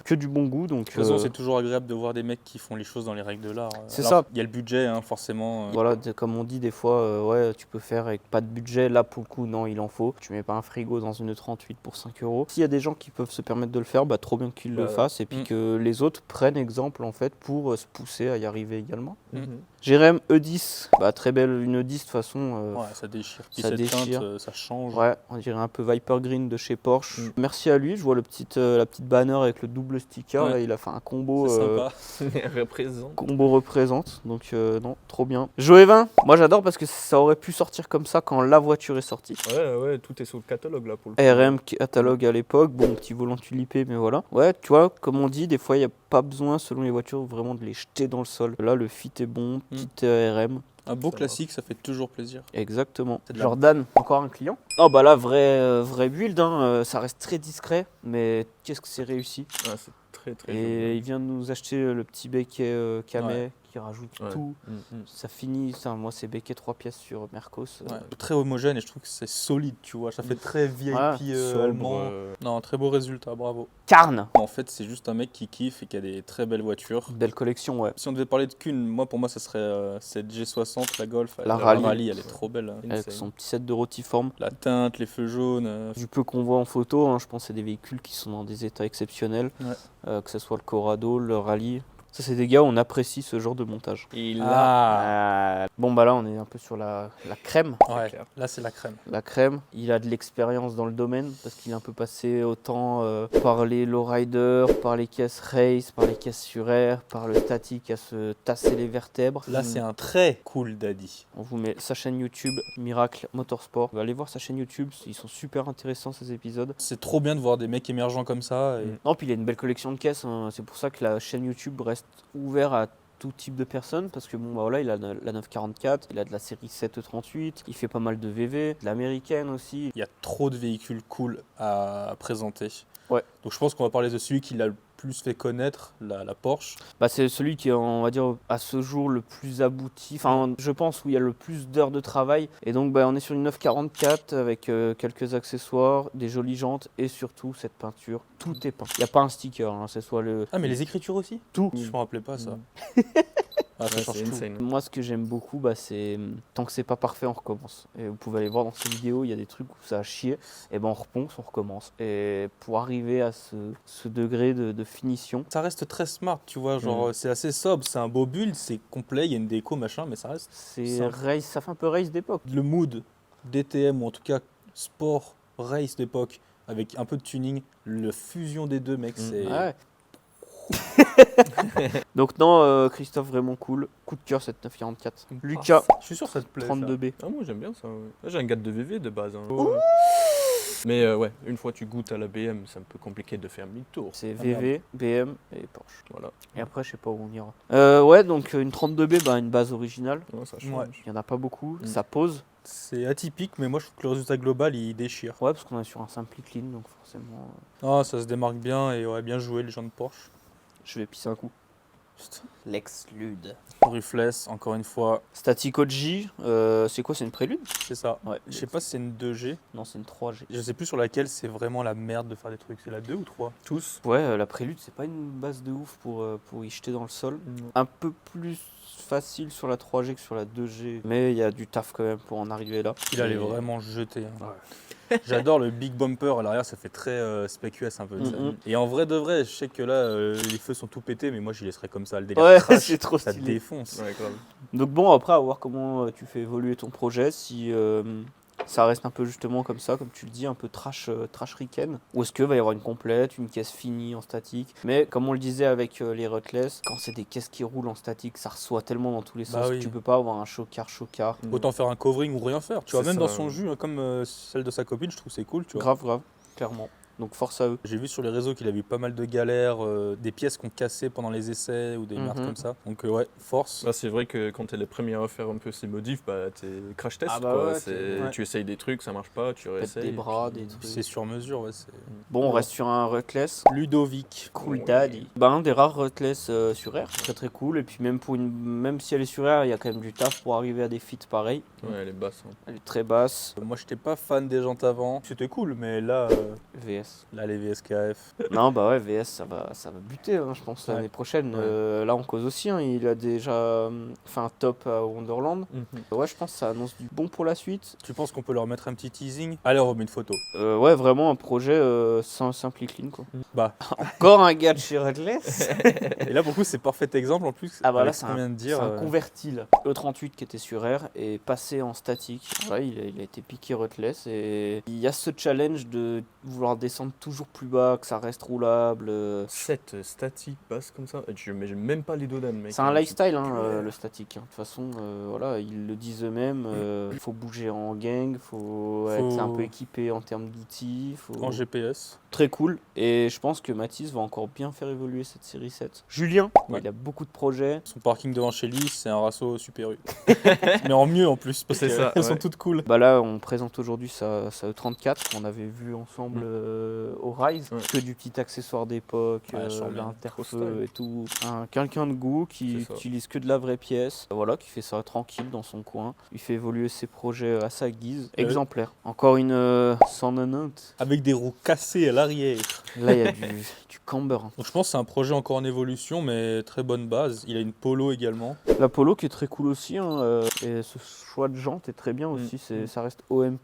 que du bon goût. Donc, de toute façon, c'est toujours agréable de voir des mecs qui font les choses dans les règles de l'art. C'est ça. Il y a le budget, hein, forcément. Voilà, comme on dit des fois, ouais, tu peux faire avec pas de budget. Là, pour le coup, non, il en faut. Tu mets pas un frigo dans une 38 pour 5 €. S'il y a des gens qui peuvent se permettre de le faire, trop bien qu'ils le fassent. Et puis que les autres prennent exemple, en fait, pour se pousser à y arriver également. Jérém E10, très belle, une E10 de toute façon. Ouais, ça déchire. Puis ça cette déchire. teinte, ça change. Ouais, on dirait un peu Viper Green de chez Porsche. Merci à lui, je vois la petite banner avec le double sticker. Ouais. Là, il a fait un combo. C'est sympa. Combo représente, donc non, trop bien. Joévin, moi j'adore parce que ça aurait pu sortir comme ça quand la voiture est sortie. Ouais, tout est sur le catalogue là pour le coup. RM catalogue à l'époque, bon, petit volant tulipé, mais voilà. Ouais, tu vois, comme on dit, des fois il n'y a pas besoin, selon les voitures, vraiment de les jeter dans le sol. Là, le fit est bon, petite RM. Un beau classique, ça fait toujours plaisir. Exactement. Jordan, encore un client. Oh bah là, vrai build, hein. Ça reste très discret, mais qu'est-ce que c'est réussi. Ah, c'est très très Et joli. il vient de nous acheter le petit béquet Camet qui rajoute Ouais. tout. Ça finit, moi c'est béquet 3 pièces sur Mercos. Ouais, très homogène et je trouve que c'est solide, tu vois. Ça fait très VIP Sobre, allemand. Non, très beau résultat, bravo. Carne, En fait, c'est juste un mec qui kiffe et qui a des très belles voitures. belle collection, ouais. Si on devait parler de qu'une, pour moi, ça serait cette G60, la Golf. La Rally. Elle est trop belle. Hein. Avec son petit set de rotiforme. La teinte, les feux jaunes. Du peu qu'on voit en photo, hein, je pense que c'est des véhicules qui sont dans des états exceptionnels. Que ce soit le Corrado, le Rally. Ça, c'est des gars, on apprécie ce genre de montage. Et là, Bon, là, on est un peu sur la crème. ouais, là, c'est la crème. La crème, il a de l'expérience dans le domaine parce qu'il est un peu passé autant par les lowriders, par les caisses race, par les caisses sur air, par le statique à se tasser les vertèbres. Là, c'est un très cool daddy. On vous met sa chaîne YouTube, Miracle Motorsport. Allez voir sa chaîne YouTube, ils sont super intéressants ces épisodes. C'est trop bien de voir des mecs émergents comme ça. Et... Non, puis il a une belle collection de caisses, hein. C'est pour ça que la chaîne YouTube reste ouverte à tout type de personnes parce que voilà, il a la 944, il a de la série 738, il fait pas mal de VV, de l'américaine aussi. Il y a trop de véhicules cool à présenter. Ouais. Donc je pense qu'on va parler de celui qui l'a le plus fait connaître, la Porsche. C'est celui qui est, on va dire, à ce jour le plus abouti. Enfin, je pense où il y a le plus d'heures de travail. Et donc, on est sur une 944 avec quelques accessoires, des jolies jantes et surtout cette peinture. Tout est peint. Il n'y a pas un sticker, hein, c'est soit le... Ah, mais les écritures aussi? Tout. Je me rappelais pas ça. Ah, ça change c'est tout. insane. Moi, ce que j'aime beaucoup, c'est tant que c'est pas parfait, on recommence. Et vous pouvez aller voir dans ces vidéos, il y a des trucs où ça a chié. Et on reponce, on recommence. Et pour arriver à ce degré de finition. Ça reste très smart, tu vois. Genre, c'est assez sobre, c'est un beau build, c'est complet, il y a une déco, machin, mais ça reste. C'est race, ça fait un peu race d'époque. Le mood DTM, ou en tout cas sport race d'époque, avec un peu de tuning, la fusion des deux, mec, c'est. Ouais. Donc non, Christophe, vraiment cool. Coup de cœur cette 944. Lucas, Je suis sûr que ça te plaît. 32B. Ah, moi j'aime bien ça. Ouais. Là, j'ai un gars de VV de base. Hein. Mais ouais, une fois tu goûtes à la BM, c'est un peu compliqué de faire mi-tour. C'est VV, BM et Porsche. Voilà. Et après, je sais pas où on ira. Ouais, donc une 32B, une base originale. Ouais, ça change. Ouais. Il y en a pas beaucoup. Ça pose. C'est atypique, mais moi je trouve que le résultat global il déchire. Ouais, parce qu'on est sur un simple clean, donc forcément. Ah, ça se démarque bien et ouais, bien joué les gens de Porsche. Je vais pisser un coup. Putain. Lex Lude. Rufless, encore une fois, Static OG, c'est quoi? C'est une prélude? c'est ça. Ouais. Je sais pas si c'est une 2G. Non, c'est une 3G. Je sais plus sur laquelle c'est vraiment la merde de faire des trucs. C'est la 2 ou 3? Tous. Ouais, la prélude, c'est pas une base de ouf pour y jeter dans le sol. Un peu plus facile sur la 3G que sur la 2G, mais il y a du taf quand même pour en arriver là. Il allait vraiment jeter. Hein. J'adore le big bumper à l'arrière, ça fait très spec US un peu. Et en vrai de vrai, je sais que là, les feux sont tout pétés, mais moi je laisserais comme ça, le délire Ouais, crash, c'est trop ça stylé. défonce. Ouais, grave. Donc bon, après, à voir comment tu fais évoluer ton projet, si ça reste un peu justement comme ça, comme tu le dis, un peu trash ricaine. Ou est-ce qu'il va y avoir une complète, une caisse finie en statique. Mais comme on le disait avec les Ruthless, quand c'est des caisses qui roulent en statique, ça reçoit tellement dans tous les sens que tu peux pas avoir un chocard. Autant faire un covering ou rien faire. Tu vois, même ça, dans son jus, hein, comme celle de sa copine, je trouve c'est cool. Tu vois. Grave, clairement. Donc force à eux. J'ai vu sur les réseaux qu'il avait eu pas mal de galères, des pièces qu'on cassait pendant les essais ou des merdes comme ça. Donc ouais, force. Bah, c'est vrai que quand tu es les premiers à faire un peu ces modifs, bah, t'es crash test. Tu essayes des trucs, ça marche pas, tu réessayes. Des bras, des trucs. C'est sur mesure, ouais. Bon, on reste sur un Ruthless. Ludovic. Cool Daddy. Bah, un des rares Ruthless sur air. Très cool. Et puis même si elle est sur air, il y a quand même du taf pour arriver à des feats pareils. Ouais, elle est basse. Hein. Elle est très basse. Moi, j'étais pas fan des jantes avant. C'était cool, mais là... VS. Là, les VSKF. Non, bah ouais, VS, ça va buter, hein, je pense, l'année prochaine. Là, on cause aussi, hein, il a déjà fait un top à Wonderland. Ouais, je pense que ça annonce du bon pour la suite. Tu penses qu'on peut leur mettre un petit teasing? Allez, on remet une photo. Ouais, vraiment un projet simple et clean, quoi. Bah. Encore un gars de chez Ruthless. Et là, pour le coup, c'est parfait exemple en plus. Ah bah là, c'est un convertil. Le 38 qui était sur air est passé en statique. Ouais, il a été piqué Ruthless et il y a ce challenge de vouloir descendre toujours plus bas, que ça reste roulable. 7 statiques basses comme ça, je mets même pas les dodanes, mec. C'est un lifestyle, hein, le statique. De toute façon, voilà, ils le disent eux-mêmes. Il faut bouger en gang, faut être un peu équipé en termes d'outils. En GPS. Très cool. Et je pense que Mathis va encore bien faire évoluer cette série 7. Julien, il a beaucoup de projets. Son parking devant chez lui, c'est un Rasso Super U. Mais en mieux en plus, parce qu'elles sont toutes cool. Bah là, on présente aujourd'hui sa E34 qu'on avait vu ensemble au Rise. Que du petit accessoire d'époque, l'interfeu et tout. Quelqu'un de goût qui utilise que de la vraie pièce. Voilà, qui fait ça tranquille dans son coin. Il fait évoluer ses projets à sa guise. Exemplaire. Encore une 190. Avec des roues cassées à l'arrière. Là, il y a du camber. Donc je pense que c'est un projet encore en évolution, mais très bonne base. Il a une Polo également. La Polo qui est très cool aussi. Hein, et ce choix de jante est très bien aussi. Ça reste OM+.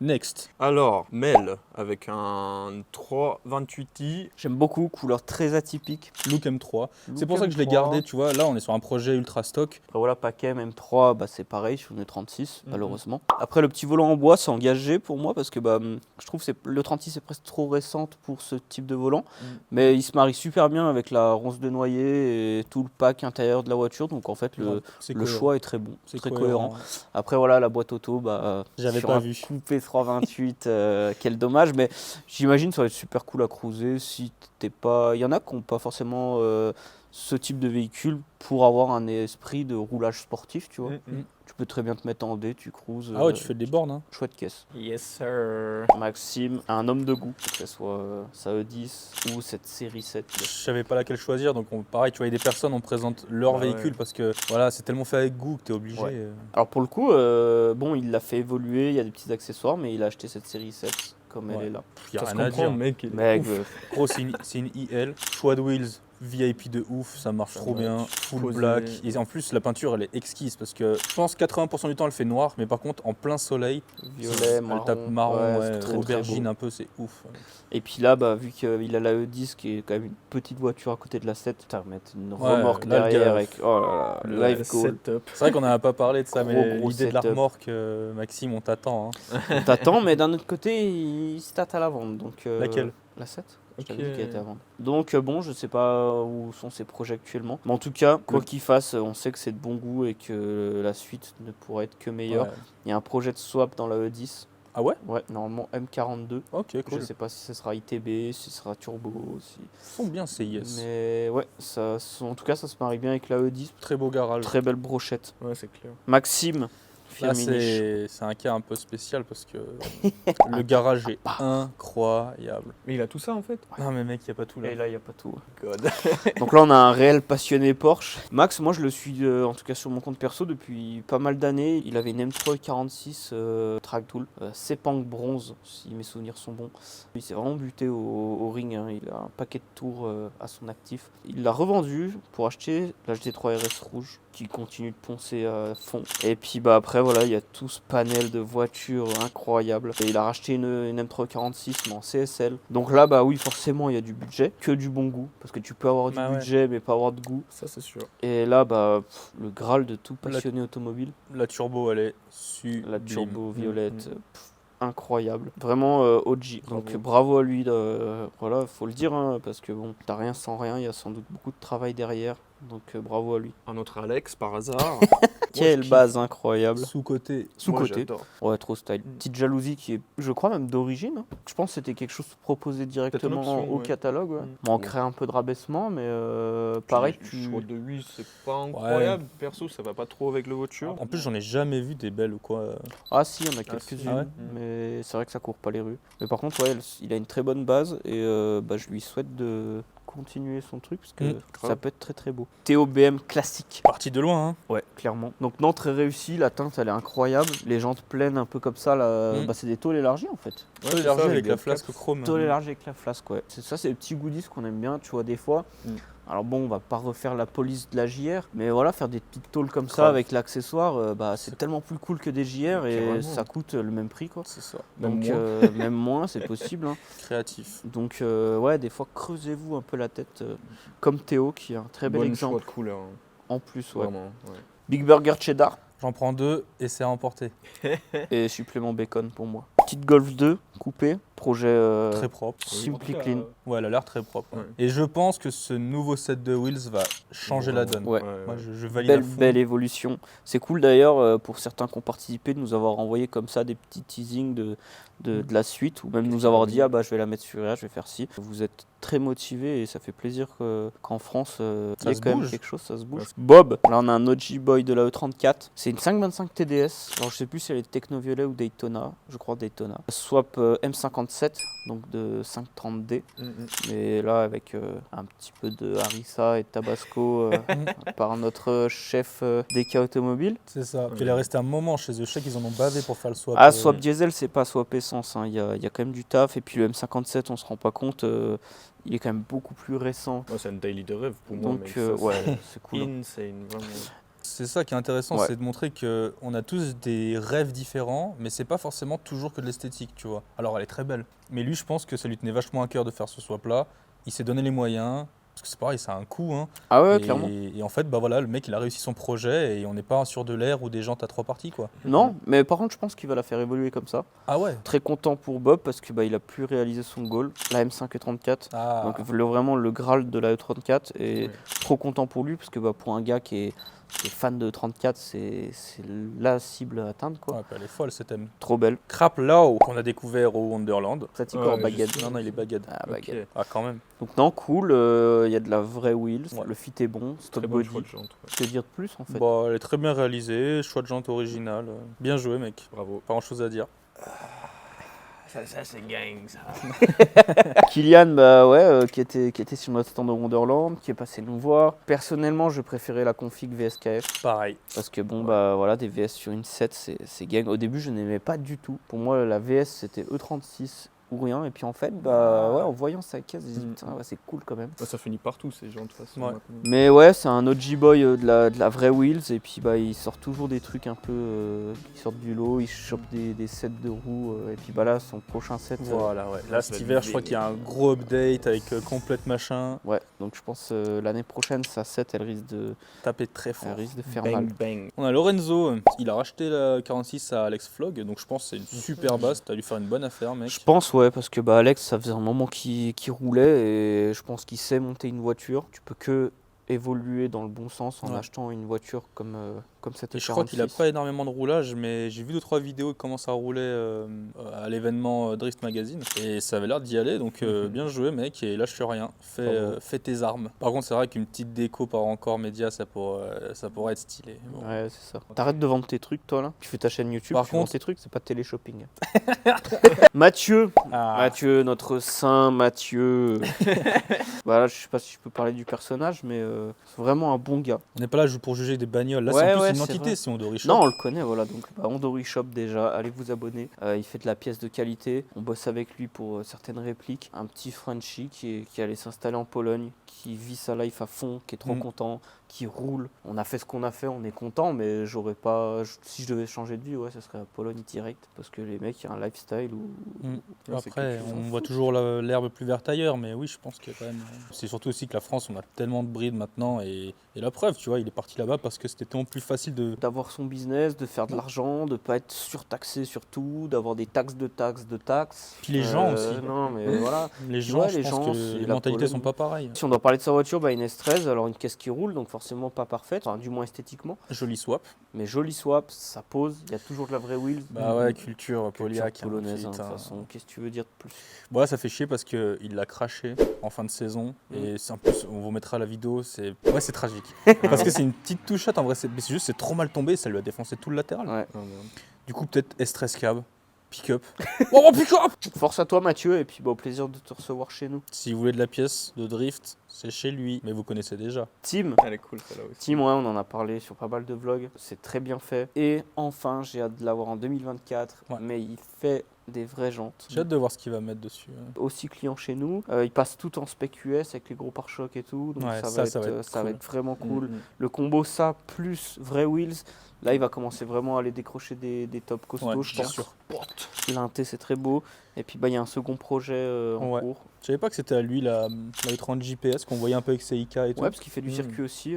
Next. Alors, Mel avec un 328i. J'aime beaucoup, couleur très atypique. Look M3. C'est pour ça que je l'ai gardé, tu vois. Là, on est sur un projet ultra stock. Après voilà, paquet M3, bah, c'est pareil sur une 36, malheureusement. Après, le petit volant en bois, c'est engagé pour moi parce que je trouve que le 36 est presque trop récente pour ce type de volant. Mais il se marie super bien avec la ronce de noyer et tout le pack intérieur de la voiture. Donc en fait, le choix est très bon, c'est très cohérent. Après voilà, la boîte auto, j'avais pas vu. Coupé 328, quel dommage. Mais j'imagine ça va être super cool à cruiser si t'es pas. Il y en a qui n'ont pas forcément ce type de véhicule pour avoir un esprit de roulage sportif, tu vois. Tu peux très bien te mettre en D, tu cruises. Ah ouais, tu fais des bornes. Hein. Chouette caisse. Yes sir. Maxime, un homme de goût, que ce soit sa E10 ou cette série 7. Je savais pas laquelle choisir, donc pareil, tu vois, il y a des personnes, on présente leur véhicule parce que voilà, c'est tellement fait avec goût que tu es obligé. Ouais. Alors pour le coup, bon, il l'a fait évoluer, il y a des petits accessoires, mais il a acheté cette série 7 comme elle est là. Il y a rien à dire. Mec, gros, c'est une IL, choix de wheels. VIP de ouf, ça marche trop bien, full black. Et en plus, la peinture, elle est exquise parce que je pense 80% du temps, elle fait noir, mais par contre, en plein soleil, violet, marron, elle tape marron, aubergine un peu, c'est ouf. Et puis là, vu qu'il a la E10 qui est quand même une petite voiture à côté de la 7, tu vas remettre une remorque derrière avec live goal. C'est vrai qu'on n'en a pas parlé de ça, mais l'idée de la remorque, Maxime, on t'attend. Hein. On t'attend, mais d'un autre côté, il se tâte à la vente. Donc, laquelle? La 7. Je t'avais dit qu'elle était à vendre. Donc bon, je sais pas où sont ses projets actuellement. Mais en tout cas, quoi qu'il fasse, on sait que c'est de bon goût et que la suite ne pourrait être que meilleure. Ouais. Il y a un projet de swap dans la E10. Ah ouais? Ouais, normalement M42. Ok, cool. Je sais pas si ce sera ITB, si ce sera turbo. Ils sont bien CIS. Mais ouais, en tout cas, ça se marie bien avec la E10. Très beau garage. Très belle brochette. Ouais, c'est clair. Maxime. Là, c'est un cas un peu spécial parce que le garage est incroyable. Mais il a tout ça en fait? Non mais mec, il n'y a pas tout là. Et là, il n'y a pas tout. God. Donc là, on a un réel passionné Porsche. Max, moi je le suis en tout cas sur mon compte perso depuis pas mal d'années. Il avait une M3 46 Track Tool, Sepang bronze, si mes souvenirs sont bons. Il s'est vraiment buté au ring, hein. Il a un paquet de tours à son actif. Il l'a revendu pour acheter la GT3 RS rouge qui continue de poncer à fond. Et puis après, après voilà, il y a tout ce panel de voitures incroyable. Et il a racheté une M346 mais en CSL. Donc là bah oui forcément il y a du budget, que du bon goût. Parce que tu peux avoir du budget mais pas avoir de goût. Ça c'est sûr. Et là bah le Graal de tout passionné automobile. La turbo elle est sublime. La turbo violette. Incroyable, vraiment OG. Donc bravo à lui, voilà, faut le dire, hein, parce que bon, t'as rien sans rien, il y a sans doute beaucoup de travail derrière, donc bravo à lui. Un autre Alex par hasard. Quelle base incroyable. Sous-côté. Sous-côté. Ouais, trop style. Petite jalousie qui est, je crois, même d'origine. Hein. Je pense que c'était quelque chose proposé directement option, au catalogue. Ouais. Bon, on crée un peu de rabaissement, mais pareil. Le choix de 8, c'est pas incroyable. Perso, ça va pas trop avec la voiture. En plus, j'en ai jamais vu des belles ou quoi. Ah si, il y en a quelques-unes, mais c'est vrai que ça court pas les rues. Mais par contre, ouais, il a une très bonne base et je lui souhaite de continuer son truc parce que ça peut être très très beau. TOBM classique. Parti de loin, hein. Ouais, clairement. Donc non, très réussi, la teinte elle est incroyable. Les jantes pleines un peu comme ça, là, c'est des tôles élargies en fait. Ouais, élargies avec la flasque chrome. Tôles élargies avec la flasque, ouais. C'est ça, c'est les petits goodies qu'on aime bien, tu vois, des fois. Alors bon, on va pas refaire la police de la JR, mais voilà, faire des petites tôles comme ça avec l'accessoire, c'est tellement plus cool que des JR et ça coûte le même prix, quoi. C'est ça. Donc même moins, c'est possible. Hein. Créatif. Donc ouais, des fois creusez-vous un peu la tête, comme Théo qui est un très bel exemple. Choix de couleur. Hein. En plus, ouais. Vraiment, ouais. Big Burger Cheddar. J'en prends 2 et c'est à emporter. Et supplément bacon pour moi. Petite Golf 2 coupée, projet très propre. Simply clean. Ouais, elle a l'air très propre. Ouais. Et je pense que ce nouveau set de wheels va changer la donne. Ouais. Moi, je valide à fond. Belle évolution. C'est cool d'ailleurs pour certains qui ont participé de nous avoir envoyé comme ça des petits teasings de la suite ou même nous avoir dit je vais la mettre sur là, je vais faire ci. Vous êtes très motivés et ça fait plaisir qu'en France il y ait quand même quelque chose, ça se bouge. Bob, là on a un OG Boy de la E34. C'est une 525 TDS. Alors je sais plus si elle est Techno-Violet ou Daytona. Je crois Daytona. Swap M57, donc de 530D. Mais là avec un petit peu de harissa et de tabasco par notre chef DK Automobile. C'est ça. Puis il est resté un moment chez eux. Je sais qu'ils en ont bavé pour faire le swap. Ah, swap diesel, c'est pas swap essence. Hein. Il y a quand même du taf. Et puis le M57, on se rend pas compte. Il est quand même beaucoup plus récent. Ouais, c'est une daily de rêve pour moi. Donc ouais, c'est cool. C'est ça qui est intéressant, c'est de montrer qu'on a tous des rêves différents, mais c'est pas forcément toujours que de l'esthétique, tu vois. Alors elle est très belle, mais lui je pense que ça lui tenait vachement à cœur de faire ce swap-là. Il s'est donné les moyens, parce que c'est pareil, ça a un coût. Hein. Ah ouais, clairement. Et en fait, voilà, le mec il a réussi son projet et on n'est pas sur de l'air ou des jantes à 3 parties, quoi. Non, mais par contre je pense qu'il va la faire évoluer comme ça. Ah ouais. Très content pour Bob parce que il a pu réaliser son goal, la M5 E34. Donc vraiment le Graal de la E34 et trop content pour lui parce que pour un gars qui est fan de 34, c'est la cible à atteindre, quoi. Ouais, elle est folle cette M. Trop belle. Crap Low qu'on a découvert au Wonderland. Statique or baguette. Non, il est baguette. Ah, baguette. Ah, quand même. Donc non, cool, il y a de la vraie wheels, le fit est bon, stop body. Que dire de plus en fait? Elle est très bien réalisée, choix de jante original. Bien joué mec. Bravo. Pas grand chose à dire. Ça c'est gang ça. Kylian, qui était sur notre stand de Wonderland, qui est passé nous voir. Personnellement, je préférais la config VSKF. Pareil. Parce que des VS sur une 7, c'est gang. Au début, je n'aimais pas du tout. Pour moi, la VS, c'était E36 ou rien. Et puis en fait, en voyant sa caisse, j'ai dit, c'est cool quand même. Ça finit partout ces gens de toute façon. Ouais. Mais ouais, c'est un OG boy de la vraie wheels. Et puis il sort toujours des trucs un peu qui sortent du lot. Il chope des sets de roues. Et puis là, son prochain set. Voilà, ouais. Là, cet hiver, je crois qu'il y a un gros update avec complète machin. Ouais, donc je pense l'année prochaine, sa set, elle risque de taper très fort. Elle risque de faire bang, mal. Bang. On a Lorenzo, il a racheté la 46 à Alex Flog. Donc je pense que c'est une super base. Tu as dû faire une bonne affaire, mec. Je pense, ouais, parce que Alex, ça faisait un moment qu'il roulait et je pense qu'il sait monter une voiture. Tu peux que évoluer dans le bon sens en achetant une voiture comme cette. Et je crois qu'il a pas énormément de roulage, mais j'ai vu 2-3 vidéos de comment ça roulait à l'événement Drift Magazine et ça avait l'air d'y aller, donc bien joué mec, et lâche rien, fais tes armes. Par contre c'est vrai qu'une petite déco par encore média ça pourrait être stylé. Bon. Ouais, c'est ça. T'arrêtes de vendre tes trucs toi là, tu fais ta chaîne YouTube, tu vends tes trucs, c'est pas télé-shopping. Mathieu, Mathieu, notre saint Mathieu. Voilà, je sais pas si je peux parler du personnage, mais c'est vraiment un bon gars. On n'est pas là pour juger des bagnoles, là ouais, c'est une c'est entité, vrai. c'est Ondori Shop. Non, on le connaît, voilà. Donc, Ondori Shop, déjà, allez vous abonner. Il fait de la pièce de qualité. On bosse avec lui pour certaines répliques. Un petit Frenchie qui allait s'installer en Pologne, qui vit sa life à fond, qui est trop content, qui roule. On a fait ce qu'on a fait, on est content, mais j'aurais pas. Si je devais changer de vie, ouais, ça serait à Pologne direct. Parce que les mecs, il y a un lifestyle où. Après, on voit toujours l'herbe plus verte ailleurs, mais oui, je pense qu'il y a quand même. C'est surtout aussi que la France, on a tellement de brides maintenant, et la preuve, tu vois, il est parti là-bas parce que c'était tellement plus facile d'avoir son business, de faire de l'argent, de pas être surtaxé surtout, d'avoir des taxes. Puis les gens aussi. Non, mais voilà. Les gens, je pense que c'est les la mentalités Pologne. sont pas pareilles. Si on doit parler de sa voiture, une S13, alors une caisse qui roule, donc forcément pas parfaite, enfin, du moins esthétiquement. Joli swap. Mais joli swap, ça pose, il y a toujours de la vraie wheel. Bah ouais, culture Poliac. Polonaise, de toute façon. Qu'est-ce que tu veux dire de plus? Bon là, ça fait chier parce qu'il l'a craché en fin de saison. Et c'est en plus, on vous mettra la vidéo, c'est tragique. Parce que c'est une petite touchette, en vrai, c'est trop mal tombé, ça lui a défoncé tout le latéral. Ouais. Du coup, peut-être S13 cab, pick-up. Oh, pick-up! Force à toi, Mathieu, et puis au plaisir de te recevoir chez nous. Si vous voulez de la pièce de drift, c'est chez lui, mais vous connaissez déjà. Tim. Elle est cool, celle-là aussi. Tim, ouais, on en a parlé sur pas mal de vlogs, c'est très bien fait. Et enfin, j'ai hâte de l'avoir en 2024, mais il fait des vraies jantes. J'ai hâte de voir ce qu'il va mettre dessus. Aussi client chez nous, il passe tout en spec US avec les gros pare-chocs et tout, donc ça va être vraiment cool. Le combo ça plus vrai wheels, là il va commencer vraiment à aller décrocher des tops costauds, je pense. L'inté c'est très beau, et puis il y a un second projet en cours. Je savais pas que c'était à lui la E30 JPS qu'on voyait un peu avec Seika et tout. Ouais, parce qu'il fait du circuit aussi.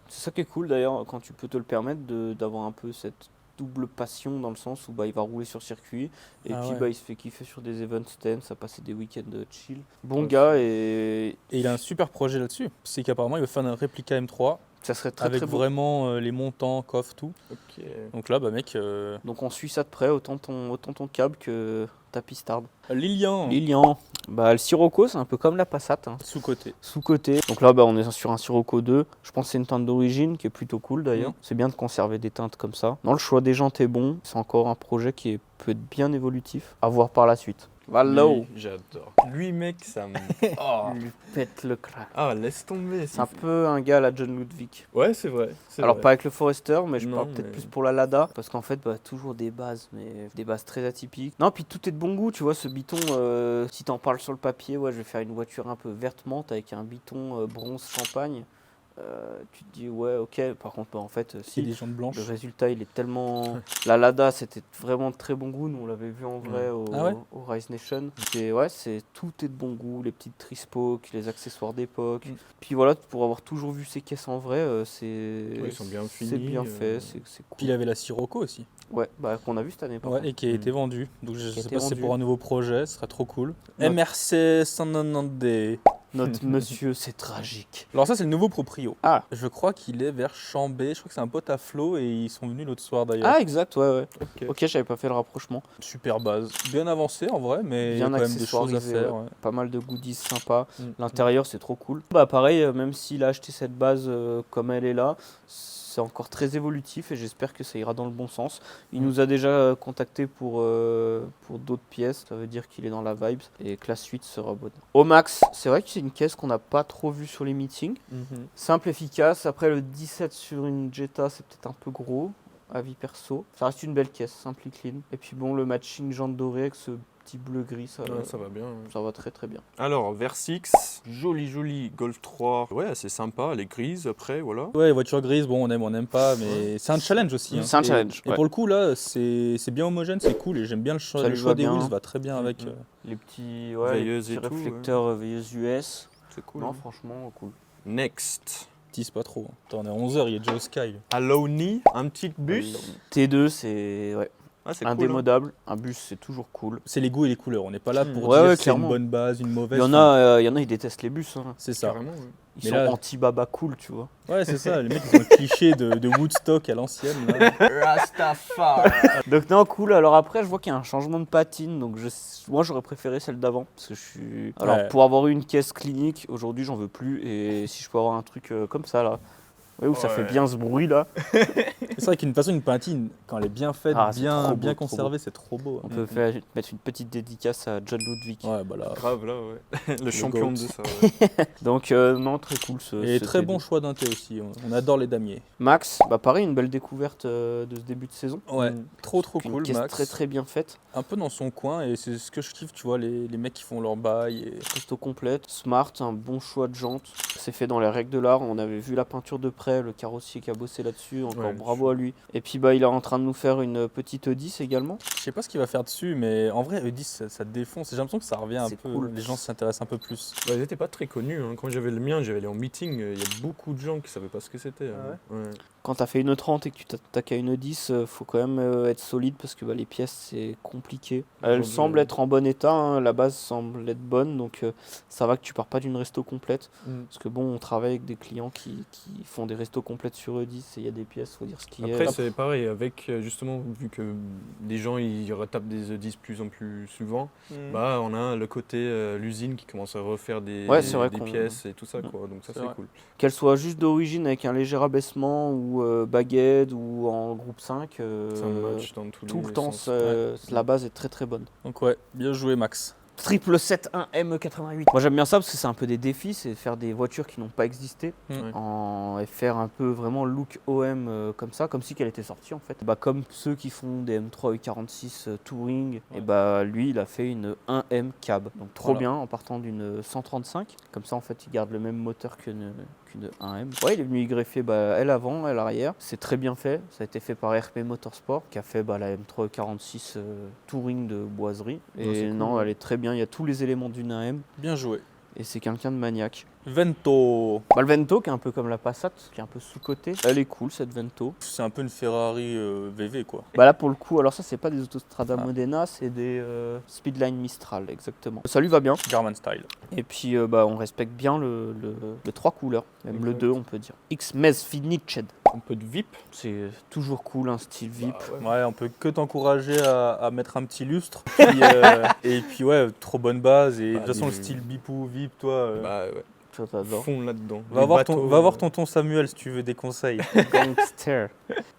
C'est ça qui est cool d'ailleurs quand tu peux te le permettre d'avoir un peu cette double passion dans le sens où il va rouler sur circuit et puis il se fait kiffer sur des event stands, à passer des week-ends chill. Bon gars et il a un super projet là-dessus. C'est qu'apparemment il va faire un réplica M3. Ça serait très avec très beau. Vraiment les montants, coffre, tout. Ok. Donc là, mec. Donc on suit ça de près, autant ton câble que ta pistarde. Lilian. Le Sirocco, c'est un peu comme la Passat. Hein. Sous-côté. Donc là, on est sur un Sirocco 2. Je pense que c'est une teinte d'origine qui est plutôt cool d'ailleurs. C'est bien de conserver des teintes comme ça. Non, le choix des jantes est bon. C'est encore un projet qui peut être bien évolutif. À voir par la suite. Lui, j'adore. Lui, mec, ça me. Lui pète le crâne. Ah, laisse tomber. C'est un peu un gars à la John Ludwig. Ouais, c'est vrai. Alors, pas avec le Forester, mais je parle peut-être plus pour la Lada. Parce qu'en fait, toujours des bases, mais des bases très atypiques. Non, puis tout est de bon goût, tu vois. Ce biton, si t'en parles sur le papier, je vais faire une voiture un peu verte menthe avec un biton bronze champagne. Tu te dis ouais ok, par contre en fait si des jantes blanches. Le résultat il est tellement la Lada c'était vraiment de très bon goût, nous on l'avait vu en vrai au Rise Nation, et tout est de bon goût, les petites trispokes, les accessoires d'époque, puis voilà, pour avoir toujours vu ces caisses en vrai ils sont bien finis, c'est bien fait, c'est cool. Puis il avait la Sirocco aussi qu'on a vu cette année et qui a été vendue, donc je sais pas si c'est pour un nouveau projet, ce serait trop cool. MRC 190D. Notre monsieur, c'est tragique. Alors ça, c'est le nouveau proprio. Ah. Je crois qu'il est vers Chambé. Je crois que c'est un pote à Flo et ils sont venus l'autre soir d'ailleurs. Ah, exact, ouais. Ok, j'avais pas fait le rapprochement. Super base. Bien avancé en vrai, mais il y a quand même des choses à faire. Ouais. Pas mal de goodies sympas. L'intérieur, c'est trop cool. Pareil, même s'il a acheté cette base comme elle est là, c'est encore très évolutif et j'espère que ça ira dans le bon sens. Il nous a déjà contacté pour d'autres pièces, ça veut dire qu'il est dans la vibe et que la suite sera bonne. Au max, c'est vrai que c'est une caisse qu'on n'a pas trop vue sur les meetings. Simple, efficace. Après le 17 sur une Jetta, c'est peut-être un peu gros, avis perso. Ça reste une belle caisse, simple et clean. Et puis le matching jante doré avec ce petit bleu-gris, ça va bien. Ça va très très bien. Alors, Versix, joli Golf 3. Ouais, c'est sympa, elle est grise après, voilà. Ouais, voiture grise, on aime pas, mais c'est un challenge aussi. C'est un challenge. Et pour le coup, là, c'est bien homogène, c'est cool et j'aime bien le choix des wheels, va très bien avec. Les petits, veilleuses les petits réflecteurs veilleuses US. C'est cool. Non, franchement, cool. Next. Tease pas trop. Attends, on est à 11h, il y a déjà au Sky. Aloni, un petit bus. T2, c'est indémodable. Cool, hein. Un bus, c'est toujours cool. C'est les goûts et les couleurs. On n'est pas là pour dire c'est une bonne base, une mauvaise. Il y en a, ils détestent les bus. Hein. C'est ça. Carrément, Ils sont anti-baba cool, tu vois. Ouais, c'est ça. Les mecs, ils ont un cliché de Woodstock à l'ancienne. Rastafari. Donc non, cool. Alors après, je vois qu'il y a un changement de patine. Donc moi, j'aurais préféré celle d'avant. Parce que je suis... Alors, pour avoir eu une caisse clinique, aujourd'hui, j'en veux plus. Et si je peux avoir un truc comme ça, là, Ouais, où ça fait bien ce bruit là. C'est vrai qu'une façon, une pintine, quand elle est bien faite, Ah, c'est bien, trop bien beau, trop conservée, c'est trop beau. On peut mettre une petite dédicace à John Ludwig. Ouais, bah là. Grave, là, ouais. Le champion GOAT. de ça. Ouais. Donc non, très cool Et ce très TD. bon choix d'un thé aussi. On adore les damiers. Max, bah pareil, une belle découverte de ce début de saison. Ouais, Mm. trop Une cool, caisse Max. très très bien faite. Un peu dans son coin, et c'est ce que je kiffe, tu vois, les mecs qui font leur bail. Et... Costaud complète, smart, un bon choix de jantes. C'est fait dans les règles de l'art. On avait vu la peinture de près, le carrossier qui a bossé là-dessus. Encore Ouais, bravo à lui. Et puis bah il est en train de nous faire une petite E10 également. Je sais pas ce qu'il va faire dessus, mais en vrai, E10, ça défonce. J'ai l'impression que ça revient un C'est peu. cool. Les gens s'intéressent un peu plus. Bah, ils n'étaient pas très connus. Hein. Quand j'avais le mien, j'avais allé en meeting. Il y a beaucoup de gens qui savaient pas ce que c'était. Hein. Ouais. Quand t'as fait une 30 et que tu t'attaques à une 10, faut quand même être solide parce que bah, les pièces c'est compliqué. Elles Ouais, semblent être en bon état, hein, la base semble être bonne, donc ça va que tu pars pas d'une resto complète. Parce que bon, on travaille avec des clients qui font des restos complètes sur E10 et il y a des pièces, faut dire ce qui Après, est. c'est pareil, avec justement, vu que des gens ils retapent des E10 plus en plus souvent, bah, on a le côté l'usine qui commence à refaire des C'est vrai qu'on- pièces et tout ça, quoi. Donc ça, C'est c'est vrai. cool. Qu'elle soit juste d'origine avec un léger abaissement ou baguette ou en groupe 5, Ça match dans tous tout les le temps, sens. la base est très très bonne. Donc ouais, bien joué, Max. 771 M88. Moi j'aime bien ça parce que c'est un peu des défis, c'est faire des voitures qui n'ont pas existé et faire un peu vraiment look OM comme ça, comme si qu'elle était sortie en fait. Bah, comme ceux qui font des M3 E46 Touring, et bah lui il a fait une 1M cab. Donc trop bien en partant d'une 135. Comme ça en fait il garde le même moteur qu'une 1M. Ouais, il est venu y greffer elle avant, elle arrière. C'est très bien fait. Ça a été fait par RP Motorsport qui a fait la M3 E46 Touring de Boiserie. Et cool, non, ouais. elle est très bien. Il y a tous les éléments d'une 1M. Bien joué. Et c'est quelqu'un de maniaque. Vento. Le Vento, qui est un peu comme la Passat, qui est un peu sous-côté. Elle est cool, cette Vento. C'est un peu une Ferrari VV, quoi. Là, pour le coup, alors ça, c'est pas des Autostrada Ah. Modena, c'est des Speedline Mistral, exactement. Ça lui va bien. Garmin style. Et puis, on respecte bien le 3 couleurs, même le Exact. 2, on peut dire. X-Mez Finiched. Un peu de VIP. C'est toujours cool, un style VIP. Bah, ouais. Ouais, on peut que t'encourager à mettre un petit lustre. Et puis ouais, trop bonne base. Et de toute façon, le style bipou, VIP, toi. Bah ouais. Ça, t'adores. Fond là-dedans. Va Les voir, bateaux, va voir tonton Samuel si tu veux des conseils. Gangster.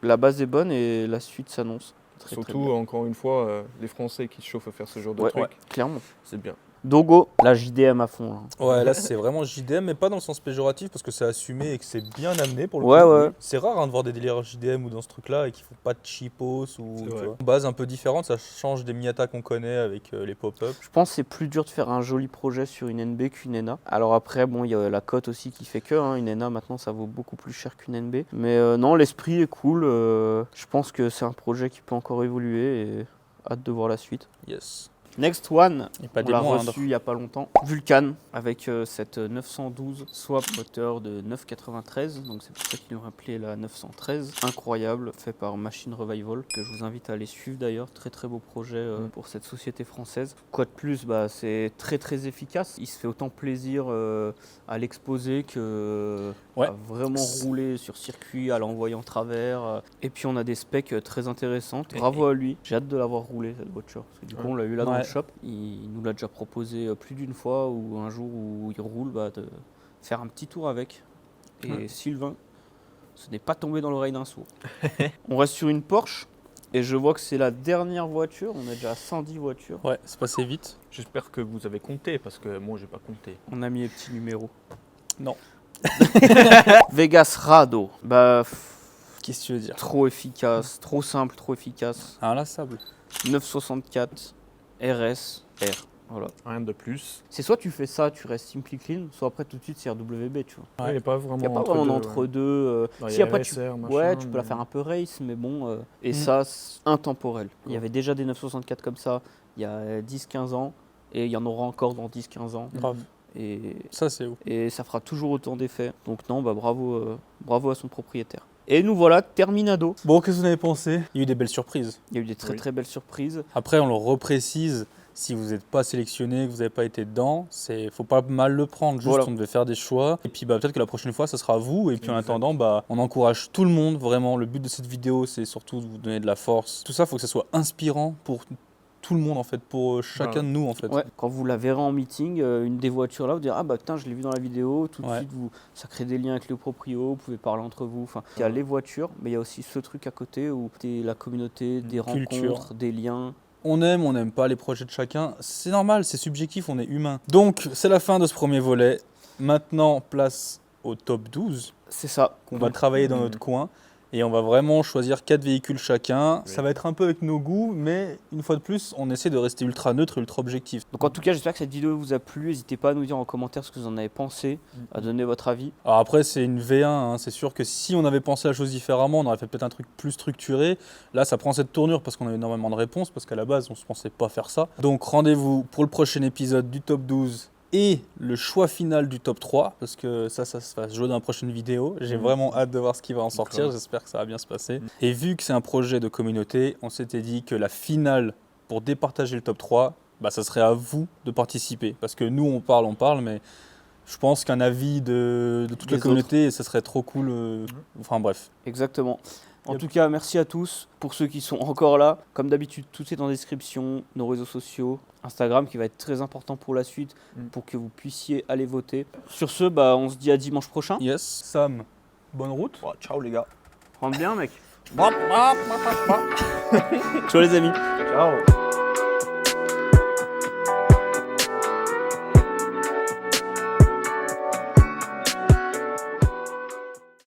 La base est bonne et la suite s'annonce. Très, très Surtout, bien. encore une fois, les Français qui se chauffent à faire ce genre de Ouais, truc, clairement. c'est bien. Dogo, la JDM à fond. Là. Ouais, là c'est vraiment JDM, mais pas dans le sens péjoratif parce que c'est assumé et que c'est bien amené pour le Ouais, coup. ouais. C'est rare de voir des délires JDM ou dans ce truc-là et qui font pas de cheapos ou C'est tu vrai. vois. Base un peu différente, ça change des Miata qu'on connaît avec les pop-up. Je pense que c'est plus dur de faire un joli projet sur une NB qu'une NA. Alors après, bon, il y a la cote aussi qui fait que une NA maintenant ça vaut beaucoup plus cher qu'une NB. Mais non, l'esprit est cool. Je pense que c'est un projet qui peut encore évoluer et hâte de voir la suite. Yes. Next one, Et pas on des l'a moindres. reçu il n'y a pas longtemps. Vulcan avec cette 912 swap moteur de 993. Donc c'est pour ça qu'ils l'ont appelé la 913. Incroyable, fait par Machine Revival, que je vous invite à aller suivre d'ailleurs. Très très beau projet pour cette société française. Quoi de plus, c'est très très efficace. Il se fait autant plaisir à l'exposer que Ouais. à vraiment rouler sur circuit, à l'envoyer en travers. Et puis on a des specs très intéressantes. Bravo à lui. J'ai hâte de l'avoir roulé cette voiture. Parce que du coup on l'a eu là dans le shop. Il nous l'a déjà proposé plus d'une fois ou un jour où il roule de faire un petit tour avec. Et Sylvain, ce n'est pas tombé dans l'oreille d'un sourd. On reste sur une Porsche et je vois que c'est la dernière voiture. On a déjà 110 voitures. Ouais, c'est passé vite. J'espère que vous avez compté, parce que moi, j'ai pas compté. On a mis les petits numéros. Non. Vegas Rado. Qu'est-ce que tu veux dire? Trop efficace, trop simple, trop efficace. Inlassable. 964 RS R. Voilà. Rien de plus. C'est soit tu fais ça, tu restes simply clean, soit après tout de suite c'est RWB, tu vois. Il n'y a pas vraiment Il n'y a pas vraiment d'entre-deux. Ouais. Si Il y a après RSR, machin, ouais, tu peux la mais- faire un peu race, mais bon. Et ça, c'est intemporel. Il y avait déjà des 964 comme ça il y a 10-15 ans, et il y en aura encore dans 10-15 ans. Grave. Et, Ça c'est ouf. et ça fera toujours autant d'effets. Donc non, bravo à son propriétaire. Et nous voilà, terminado. Bon, qu'est-ce que vous en avez pensé? Il y a eu des belles surprises. Il y a eu des très Oui. très belles surprises. Après, on le reprécise, si vous n'êtes pas sélectionné, que vous n'avez pas été dedans, faut pas mal le prendre. Juste, Voilà. on devait faire des choix. Et puis, peut-être que la prochaine fois, ça sera vous. Et puis, en Exact. attendant, on encourage tout le monde. Vraiment, le but de cette vidéo, c'est surtout de vous donner de la force. Tout ça, il faut que ça soit inspirant pour tout le monde en fait, pour chacun de nous en fait. Ouais, quand vous la verrez en meeting, une des voitures là, vous direz ah bah putain je l'ai vu dans la vidéo, tout de Ouais. suite ça crée des liens avec le proprio, vous pouvez parler entre vous. Enfin, il y a les voitures, mais il y a aussi ce truc à côté où c'est la communauté, des Culture. rencontres, des liens. On n'aime pas les projets de chacun, c'est normal, c'est subjectif, on est humain. Donc c'est la fin de ce premier volet. Maintenant, place au top 12 C'est ça. qu'on va travailler dans notre coin. Et on va vraiment choisir 4 véhicules chacun. Ça va être un peu avec nos goûts, mais une fois de plus, on essaie de rester ultra neutre et ultra objectif. Donc en tout cas, j'espère que cette vidéo vous a plu. N'hésitez pas à nous dire en commentaire ce que vous en avez pensé, à donner votre avis. Alors après, c'est une V1, hein. C'est sûr que si on avait pensé la chose différemment, on aurait fait peut-être un truc plus structuré. Là, ça prend cette tournure parce qu'on a énormément de réponses, parce qu'à la base, on se pensait pas faire ça. Donc rendez-vous pour le prochain épisode du top 12 et le choix final du top 3, parce que ça va se jouer dans la prochaine vidéo. J'ai vraiment hâte de voir ce qui va en sortir, j'espère que ça va bien se passer. Et vu que c'est un projet de communauté, on s'était dit que la finale, pour départager le top 3, bah, ça serait à vous de participer. Parce que nous, on parle, mais je pense qu'un avis de toute la communauté, ça serait trop cool. Enfin bref. Exactement. En tout cas, merci à tous. Pour ceux qui sont encore là, comme d'habitude, tout est en description, nos réseaux sociaux, Instagram qui va être très important pour la suite, pour que vous puissiez aller voter. Sur ce, bah, on se dit à dimanche prochain. Yes. Sam, bonne route. Oh, ciao les gars. Rentre bien, mec. Ciao les amis. Ciao.